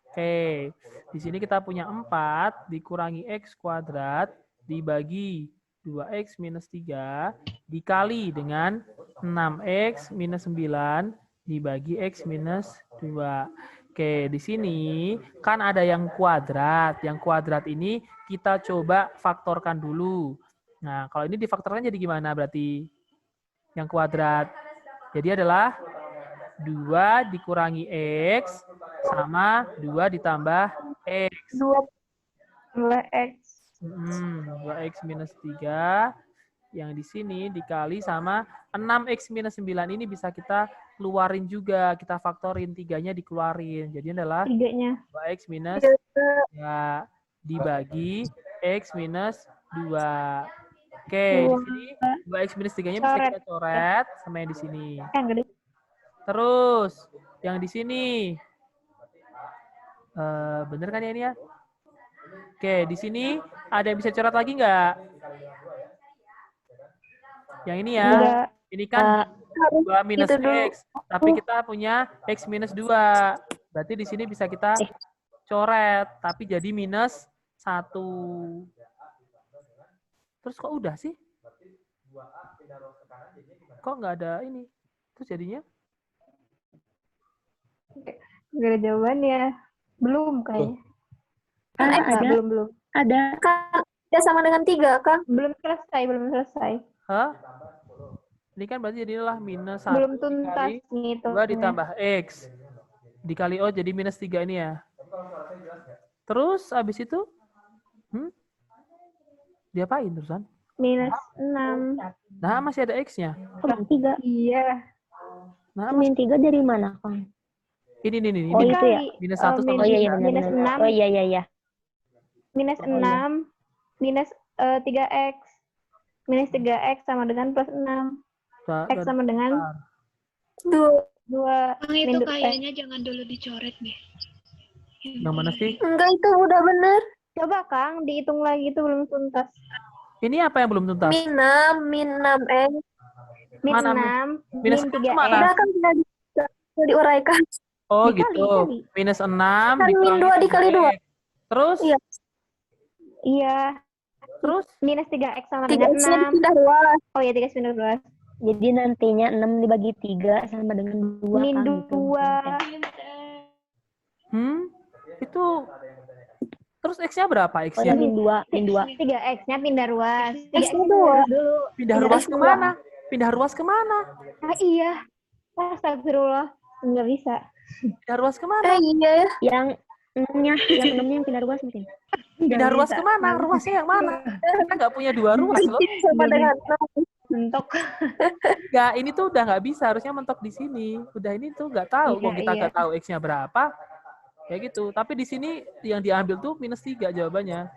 Oke, di sini kita punya 4 dikurangi X kuadrat dibagi 2X minus 3 dikali dengan 6X minus 9 dibagi X minus 2. Oke, di sini kan ada yang kuadrat. Yang kuadrat ini kita coba faktorkan dulu. Nah, kalau ini difaktorkan jadi gimana berarti? Yang kuadrat. Jadi adalah 2 dikurangi X sama 2 ditambah X. 2 X. 2X minus 3 yang di sini dikali sama 6X minus 9 ini bisa kita keluarin juga. Kita faktorin, 3-nya dikeluarin. Jadi adalah 3-nya. 2X minus 3 dibagi X minus 2. Oke, di sini 2X minus 3-nya bisa kita coret sama yang di sini. Terus, yang di sini. Bener kan ya ini ya? Oke, di sini ada yang bisa coret lagi nggak? Yang ini ya. Ini kan 2 minus X. Tapi kita punya X minus 2. Berarti di sini bisa kita coret. Tapi jadi minus 1. Terus kok udah sih? Kok nggak ada ini? Terus jadinya? Nggak ada jawabannya. Belum kayaknya. Belum. Ada kan tidak sama dengan 3 kan? Belum selesai. Hah? Ini kan berarti jadilah minus 1 Belum tuntas nih itu. 2 ditambah X. Dikali O jadi minus 3 ini ya. Terus abis itu? Diapain terusan? Minus 6. Nah, masih ada X-nya. Min 3. Iya. Nah, Min 3 dari mana, Kang? ini. Oh, itu ya? Minus 1 sama Oh iya, tiga. Minus 6. Oh iya. Minus 6. Minus 3X. Minus 3X sama dengan plus 6. X sama dengan 2. Itu kayaknya jangan dulu dicoret deh. Yang mana sih? Enggak, itu udah bener. Coba Kang, dihitung lagi itu belum tuntas. Ini apa yang belum tuntas? Min 6X. Min Mana? 6. Minus Min 1 3X. mana? Udah kan tidak bisa diuraikan. Oh Dikali. gitu. Minus 6 Kan min 2 dikali 2. Terus? Iya. Iya. Terus? Minus 3X sama dengan 3X-nya 6. dipindah ruas. Oh iya, 3X minus 2. Jadi nantinya 6 dibagi 3 sama dengan 2. Min Kang, gitu. 2. Itu terus X-nya berapa Oh, X-nya? min 2. 3X-nya pindah ruas. X-nya 2. dulu. Pindah ruas kemana? Pindah ruas kemana? Ah iya. Astagfirullah. Nggak bisa. Pindah ruas kemana? Iya ya. Yang 6-nya yang pindah ruas mungkin. Pindah ruas kemana? Ruasnya yang mana? Kita nggak punya 2 ruas loh. Sama dengan Mentok. Nggak, ini tuh udah nggak bisa. Harusnya mentok di sini. Udah ini tuh nggak tahu. Kok kita nggak tahu X-nya berapa. Kayak gitu. Tapi di sini yang diambil tuh minus 3 jawabannya.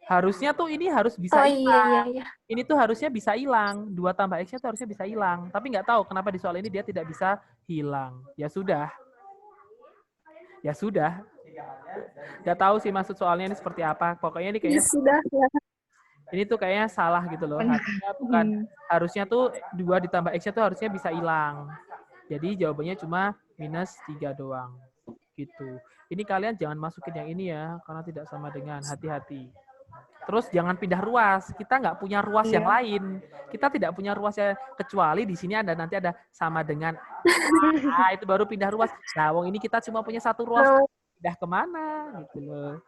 Harusnya tuh ini harus bisa hilang. iya. Ini tuh harusnya bisa hilang. 2 tambah X-nya tuh harusnya bisa hilang. Tapi nggak tahu kenapa di soal ini dia tidak bisa hilang. Ya sudah. Nggak tahu sih maksud soalnya ini seperti apa. Pokoknya ini kayaknya Sudah ya. ini tuh kayaknya salah gitu loh. Harusnya tuh 2 ditambah X-nya tuh harusnya bisa hilang. Jadi jawabannya cuma minus 3 doang. Gitu. Ini kalian jangan masukin yang ini ya, karena tidak sama dengan. Hati-hati. Terus jangan pindah ruas. Kita nggak punya ruas yang lain. Kita tidak punya ruas yang kecuali di sini ada nanti ada sama dengan A, itu baru pindah ruas. Nah, wong ini kita cuma punya satu ruas. Pindah kemana gitu loh.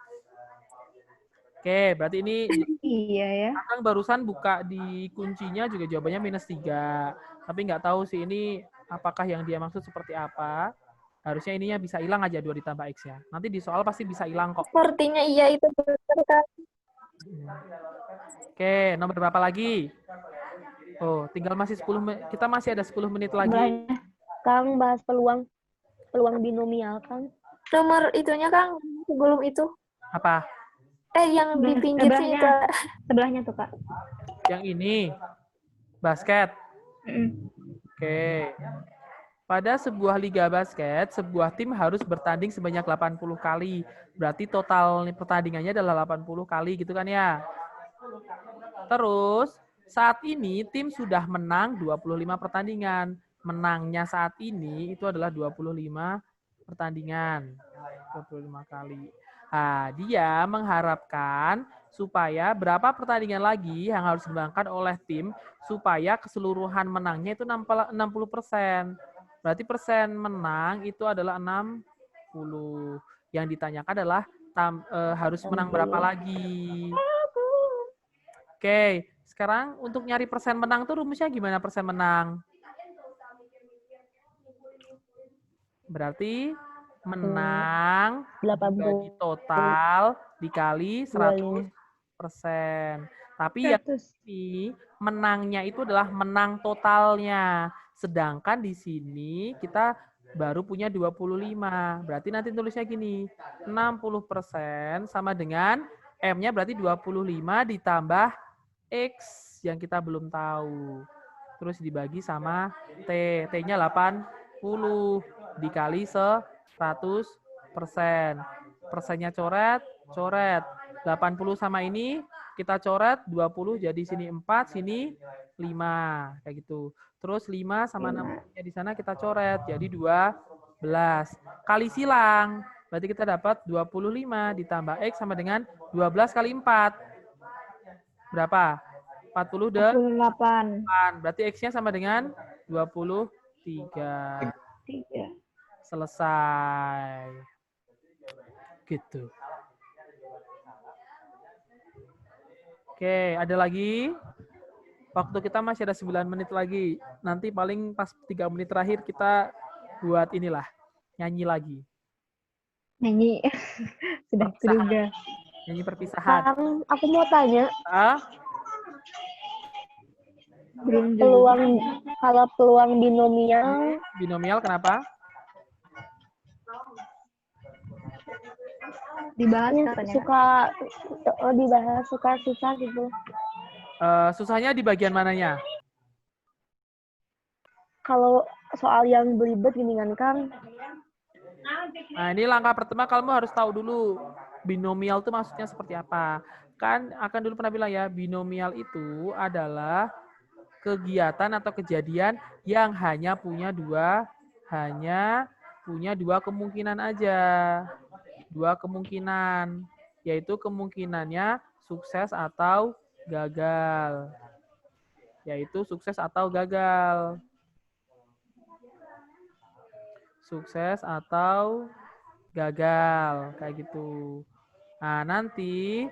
Oke, berarti ini Iya ya. Akang barusan buka di kuncinya juga jawabannya -3. Tapi nggak tahu sih ini apakah yang dia maksud seperti apa. Harusnya ininya bisa hilang aja 2 ditambah X ya. Nanti di soal pasti bisa hilang kok. Sepertinya iya itu benar kan. Oke, nomor berapa lagi? Oh, tinggal masih 10 menit. Kita masih ada 10 menit lagi. Sebelahnya, Kang bahas peluang binomial, Kang. Nomor itunya Kang, sebelum itu. Apa? Yang di pinggir sini itu. Sebelahnya tuh, Kak. Yang ini. Basket. Oke. Pada sebuah liga basket, sebuah tim harus bertanding sebanyak 80 kali. Berarti total pertandingannya adalah 80 kali gitu kan ya. Terus, saat ini tim sudah menang 25 pertandingan. Menangnya saat ini itu adalah 25 pertandingan. 25 kali. Nah, dia mengharapkan supaya berapa pertandingan lagi yang harus dimenangkan oleh tim supaya keseluruhan menangnya itu 60%. Berarti persen menang itu adalah 60. Yang ditanyakan adalah harus menang berapa lagi. Oke, sekarang untuk nyari persen menang tuh rumusnya gimana persen menang? Berarti menang 80 dibagi total dikali 100%. Tapi yang ini menangnya itu adalah menang totalnya. Sedangkan di sini kita baru punya 25. Berarti nanti tulisnya gini. 60% sama dengan M-nya berarti 25 ditambah X yang kita belum tahu. Terus dibagi sama T. T-nya 80 dikali 100%. Persennya coret. 80 sama ini kita coret 20 jadi sini 4, sini 5 kayak gitu. Terus 5 sama 6-nya di sana kita coret jadi 12. Kali silang. Berarti kita dapat 25 ditambah X sama dengan 12 kali 4. Berapa? 48. Berarti X-nya sama dengan 23. Selesai. Gitu. Oke, ada lagi? Waktu kita masih ada 9 menit lagi. Nanti paling pas 3 menit terakhir kita buat inilah, nyanyi lagi. Nyanyi. Sudah juga. Nyanyi perpisahan. Kang, aku mau tanya. Kalau peluang binomial. Binomial kenapa? Dibahas katanya. Dibahas suka susah gitu. Susahnya di bagian mananya? Kalau soal yang belibet gini kan, Kang. Nah, ini langkah pertama kamu harus tahu dulu binomial itu maksudnya seperti apa. Kan akan dulu pernah bilang ya, binomial itu adalah kegiatan atau kejadian yang hanya punya dua kemungkinan aja. 2 kemungkinan, yaitu kemungkinannya sukses atau gagal. Sukses atau gagal, kayak gitu. Nah, nanti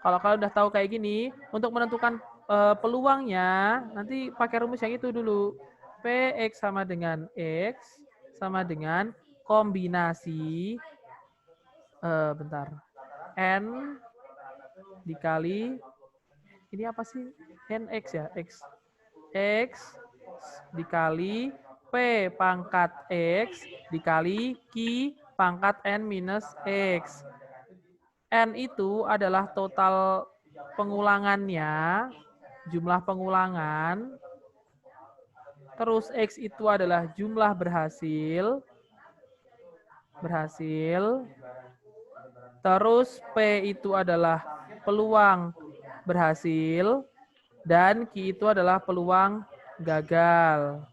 kalau kalian udah tahu kayak gini, untuk menentukan peluangnya, nanti pakai rumus yang itu dulu. Px sama dengan X sama dengan kombinasi N dikali, ini apa sih? NX ya? X dikali P pangkat X dikali Q pangkat N minus X. N itu adalah total pengulangannya, jumlah pengulangan. Terus X itu adalah jumlah berhasil. Terus P itu adalah peluang berhasil. Dan Q itu adalah peluang gagal.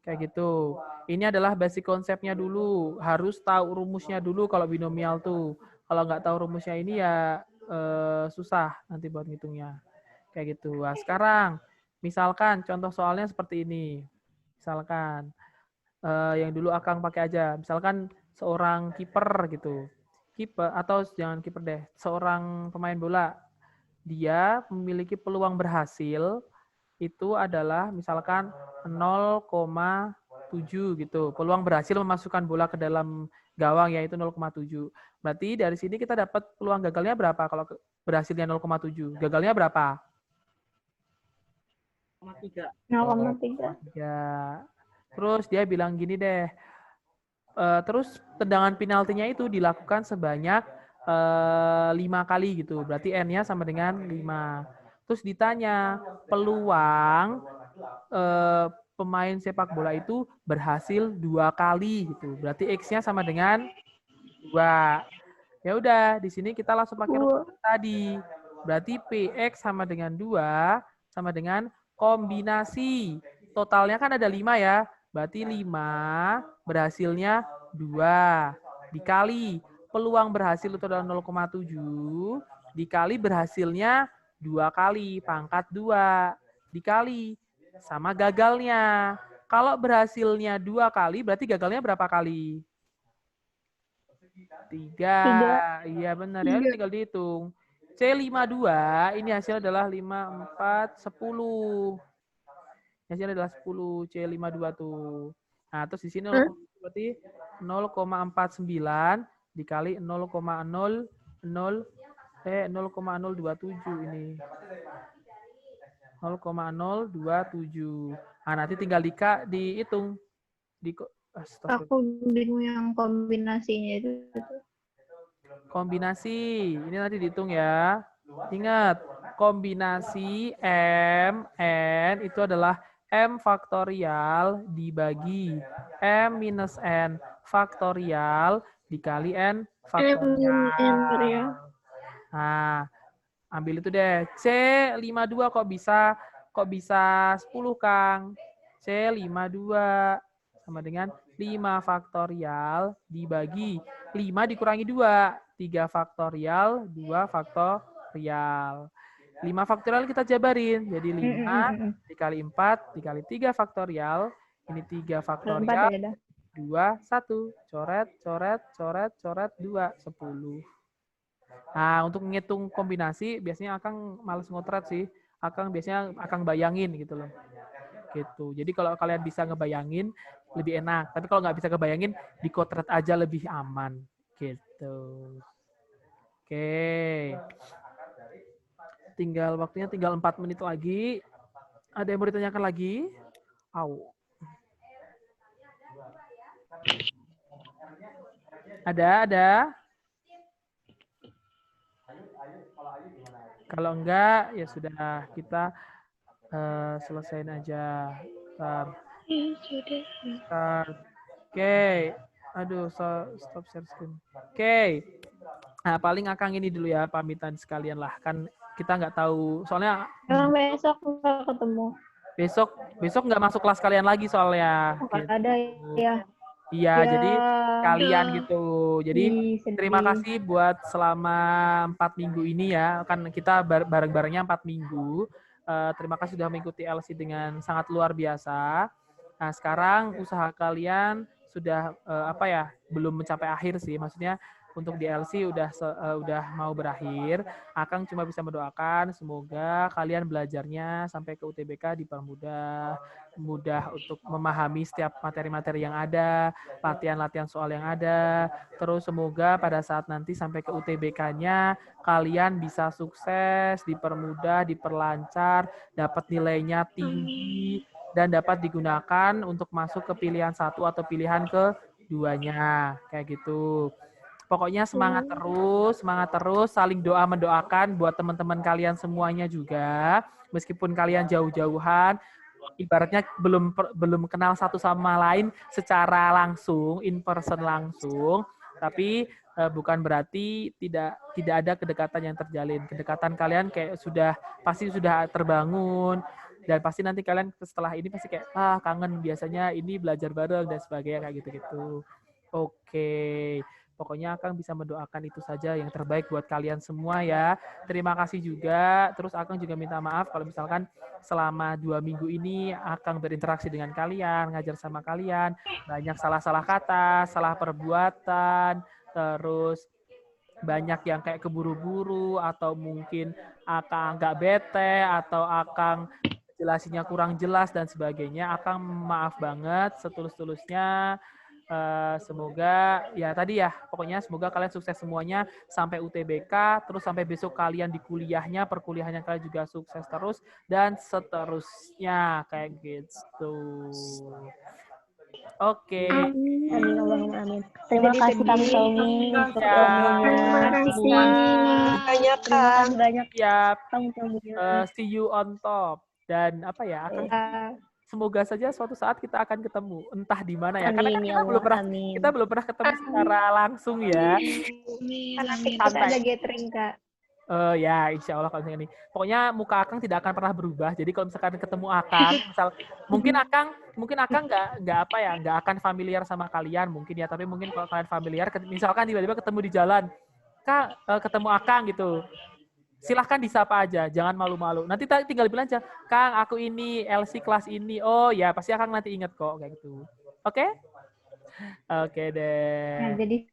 Kayak gitu. Ini adalah basic konsepnya dulu. Harus tahu rumusnya dulu kalau binomial tuh. Kalau nggak tahu rumusnya ini ya susah nanti buat ngitungnya. Kayak gitu. Nah, sekarang misalkan contoh soalnya seperti ini. Misalkan yang dulu Akang pakai aja. Misalkan seorang kiper gitu. Kiper atau jangan kiper deh, seorang pemain bola. Dia memiliki peluang berhasil itu adalah misalkan 0,7 gitu. Peluang berhasil memasukkan bola ke dalam gawang yaitu 0,7. Berarti dari sini kita dapat peluang gagalnya berapa kalau berhasilnya 0,7? Gagalnya berapa? 0,3. Ya. Terus dia bilang gini deh. Terus tendangan penaltinya itu dilakukan sebanyak 5 kali gitu. Berarti N-nya sama dengan 5. Terus ditanya peluang pemain sepak bola itu berhasil 2 kali gitu. Berarti X-nya sama dengan 2. Ya udah, di sini kita langsung pakai rumus tadi. Berarti PX sama dengan 2 sama dengan kombinasi. Totalnya kan ada 5 ya. Berarti 5 berhasilnya 2 dikali peluang berhasil itu adalah 0,7 dikali berhasilnya 2 kali pangkat 2 dikali sama gagalnya. Kalau berhasilnya 2 kali berarti gagalnya berapa kali? 3. Iya benar ya, tinggal dihitung. C52 ini hasilnya adalah 5, 4, 10. Hasilnya adalah 10 C52 tuh. Nah, terus di sini berarti 0,49 dikali 0,027 ini. 0,027. Nah, nanti tinggal dihitung. Aku bingung yang kombinasinya itu. Kombinasi. Ini nanti dihitung ya. Ingat, kombinasi M, N itu adalah M faktorial dibagi M minus N faktorial dikali N faktorial. Nah, ambil itu deh. C52 kok bisa 10, Kang? C52 sama dengan 5 faktorial dibagi 5 dikurangi 2. 3 faktorial, 2 faktorial. 5 faktorial kita jabarin. Jadi 5 dikali 4 dikali 3 faktorial. Ini 3 faktorial. 2, 1. Coret, coret, coret, coret, 2. 10. Nah, untuk menghitung kombinasi, biasanya Akang males ngotret sih. Akang biasanya bayangin gitu loh. Gitu. Jadi kalau kalian bisa ngebayangin, lebih enak. Tapi kalau nggak bisa kebayangin, dikotret aja lebih aman. Gitu. Oke. Waktunya tinggal 4 menit lagi. Ada yang mau ditanyakan lagi? Ada. Kalau enggak, ya sudah kita selesaiin aja. Start. Oke. Aduh, stop share screen. Oke. Nah, paling Akang ini dulu ya, pamitan sekalian lah. Kan kita nggak tahu, soalnya besok nggak ketemu. Besok nggak masuk kelas kalian lagi soalnya. Nggak ada ya. Iya, jadi kalian gitu. Jadi terima kasih buat selama 4 minggu ini ya. Kan kita bareng-barengnya 4 minggu. Terima kasih sudah mengikuti LC dengan sangat luar biasa. Nah, sekarang usaha kalian sudah belum mencapai akhir sih. Maksudnya untuk di LC udah mau berakhir. Akang cuma bisa mendoakan semoga kalian belajarnya sampai ke UTBK dipermudah, mudah untuk memahami setiap materi-materi yang ada, latihan-latihan soal yang ada. Terus semoga pada saat nanti sampai ke UTBK-nya kalian bisa sukses, dipermudah, diperlancar, dapat nilainya tinggi dan dapat digunakan untuk masuk ke pilihan 1 atau pilihan keduanya. Kayak gitu. Pokoknya semangat terus, saling doa mendoakan buat teman-teman kalian semuanya juga. Meskipun kalian jauh-jauhan, ibaratnya belum kenal satu sama lain secara langsung, in person langsung, tapi bukan berarti tidak ada kedekatan yang terjalin. Kedekatan kalian pasti sudah terbangun dan pasti nanti kalian setelah ini pasti kayak kangen biasanya ini belajar bareng dan sebagainya kayak gitu-gitu. Oke. Pokoknya Akang bisa mendoakan itu saja yang terbaik buat kalian semua ya. Terima kasih juga. Terus Akang juga minta maaf kalau misalkan selama 2 minggu ini Akang berinteraksi dengan kalian, ngajar sama kalian, banyak salah-salah kata, salah perbuatan, terus banyak yang kayak keburu-buru atau mungkin Akang nggak bete atau Akang jelasinnya kurang jelas dan sebagainya. Akang maaf banget setulus-tulusnya. Semoga ya tadi ya pokoknya semoga kalian sukses semuanya sampai UTBK, terus sampai besok kalian di kuliahnya, perkuliahannya kalian juga sukses terus dan seterusnya kayak gitu. Oke. Amin Allahumma amin. Terima Jadi kasih Kang sedih. Tommy untuk Ya, ilmunya. Terima kasih. Banyak, Terima Kang. kasih banyak Siap. Kang Tommy. See you on top. Dan apa ya, akan semoga saja suatu saat kita akan ketemu entah di mana ya. Karena kan Amin ya kita belum Allah. pernah Amin. kita belum pernah ketemu secara langsung ya. Amin, Karena amin. tikus Santai. ada gathering, Kak. Ya, insya Allah kalau misalnya ini. Pokoknya muka Akang tidak akan pernah berubah. Jadi kalau misalkan ketemu Akang, mungkin Akang nggak apa ya, nggak akan familiar sama kalian mungkin ya. Tapi mungkin kalau kalian familiar, misalkan tiba-tiba ketemu di jalan, Kak, ketemu Akang gitu. Silahkan disapa aja, jangan malu-malu. Nanti tinggal bilang aja, Kang, aku ini LC kelas ini. Oh ya, pasti Akang nanti inget kok kayak gitu. Oke? Oke deh. Nah, jadi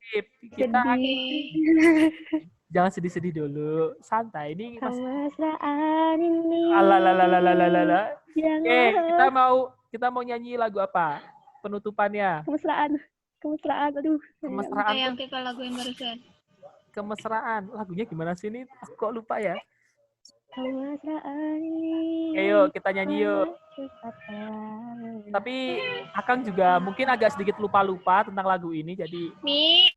Kita sedih. jangan sedih-sedih dulu, santai. Ini masih Kemesraan ini. Alalalalalalalala. Jangan. Kita mau nyanyi lagu apa? Penutupannya. Kemesraan. Aduh. Kemesraan. Yang kita laguin barusan. Kemesraan. Lagunya gimana sih ini? Aku kok lupa ya. Kemesraan ini. Ayo kita nyanyi yuk. Tapi Akang juga mungkin agak sedikit lupa-lupa tentang lagu ini, jadi Mi.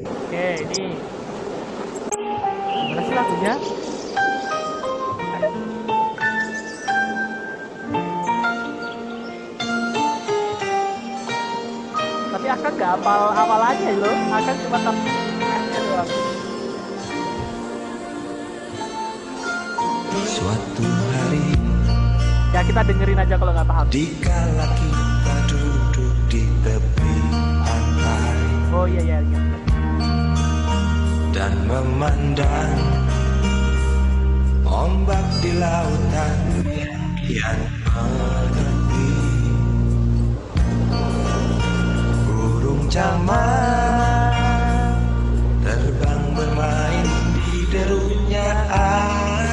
oke, ini gimana sih lagunya? Tapi Akang nggak hafal awalannya loh. Akang cuma tahu refnya doang. Suatu hari Ya kita dengerin aja kalau nggak paham. dikala kita duduk di tepi pantai Oh iya. dan memandang ombak di lautan yang menepi, burung camar terbang bermain di derutnya air.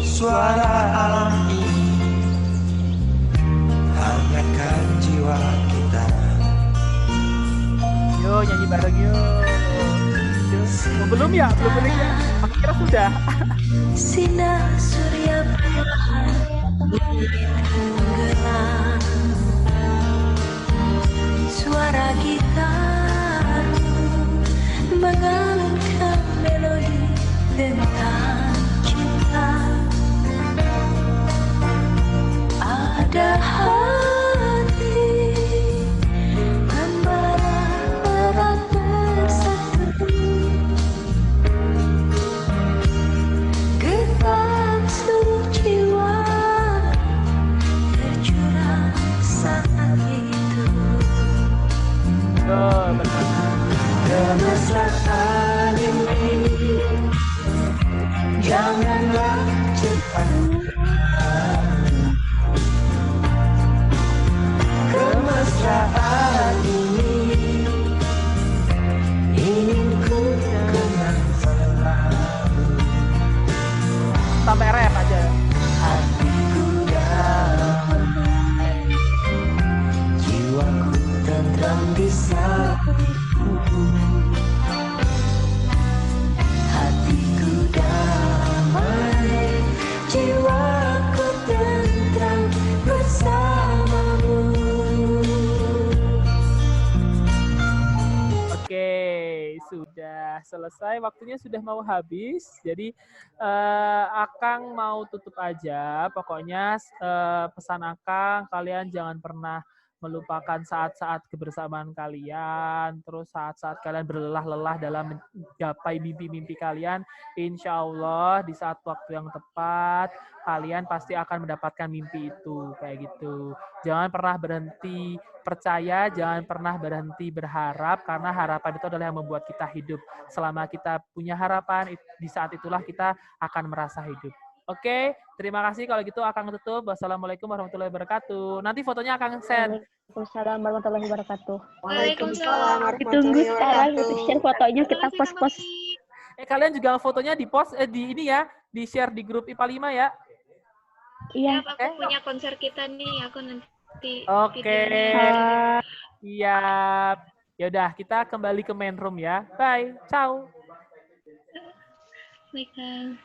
Suara alam ini hangatkan jiwa kita. Yo nyanyi bareng yuk. Oh, belum ya? Belum ya? Aku kira sudah. Sinar surya perlahan tenggelam. Suara gitar mengalunkan melodi tentang cinta. Ada hati membara erat bersatu. Getar seluruh jiwa tercurah saat itu. Yo, benar. Kemesraan ini janganlah cepat. Kemesraan ini ingin ku kenang selalu. Sampai rap aja. Hatiku damai, jiwaku tentram di sampingku. Hatiku damai, jiwaku tentram bersamamu. Oke, sudah selesai. Waktunya sudah mau habis. Jadi Akang mau tutup aja. Pokoknya pesan Akang, kalian jangan pernah melupakan saat-saat kebersamaan kalian, terus saat-saat kalian berlelah-lelah dalam mencapai mimpi-mimpi kalian, insya Allah di saat waktu yang tepat, kalian pasti akan mendapatkan mimpi itu, kayak gitu. Jangan pernah berhenti percaya, jangan pernah berhenti berharap, karena harapan itu adalah yang membuat kita hidup. Selama kita punya harapan, di saat itulah kita akan merasa hidup. Oke, terima kasih. Kalau gitu Akang tutup. Wassalamualaikum warahmatullahi wabarakatuh. Nanti fotonya Akang share. Waalaikumsalam warahmatullahi wabarakatuh. Waalaikumsalam. Ditunggu sekarang wabarakatuh. untuk share fotonya, kita Makasih, post-post. makasih. Kalian juga fotonya di post di ini ya, di share di grup IPA 5 ya. Iya. Siap, aku punya konser kita nih, aku nanti Oke. videonya. Siap. Ya udah, kita kembali ke main room ya. Bye. Ciao. Baik, Kang.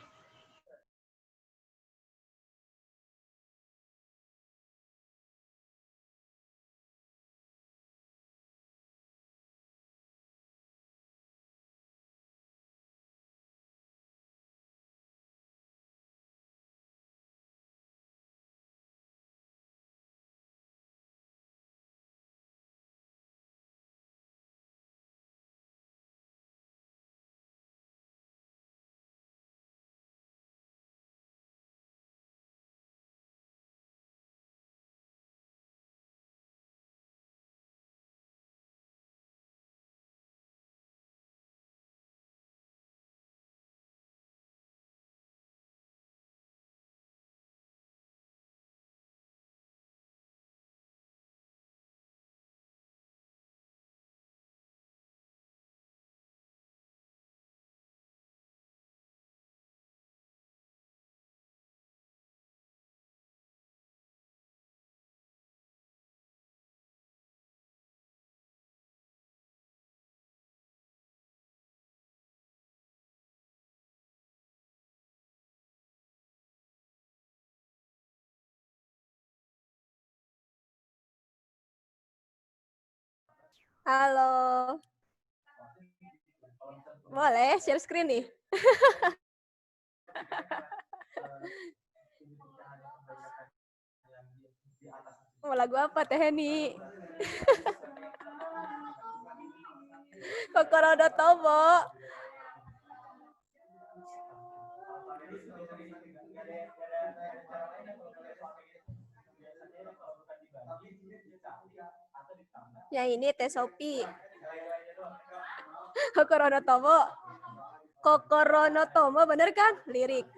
Halo. Boleh share screen nih? Mau lagu apa Teh Heni? Kokoro do Tomo. Yang ini Teh Sopi. Kokoro no Tomo. Kokoro no Tomo, bener kan? Lirik.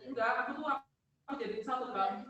Enggak, aku jadi satu Bang.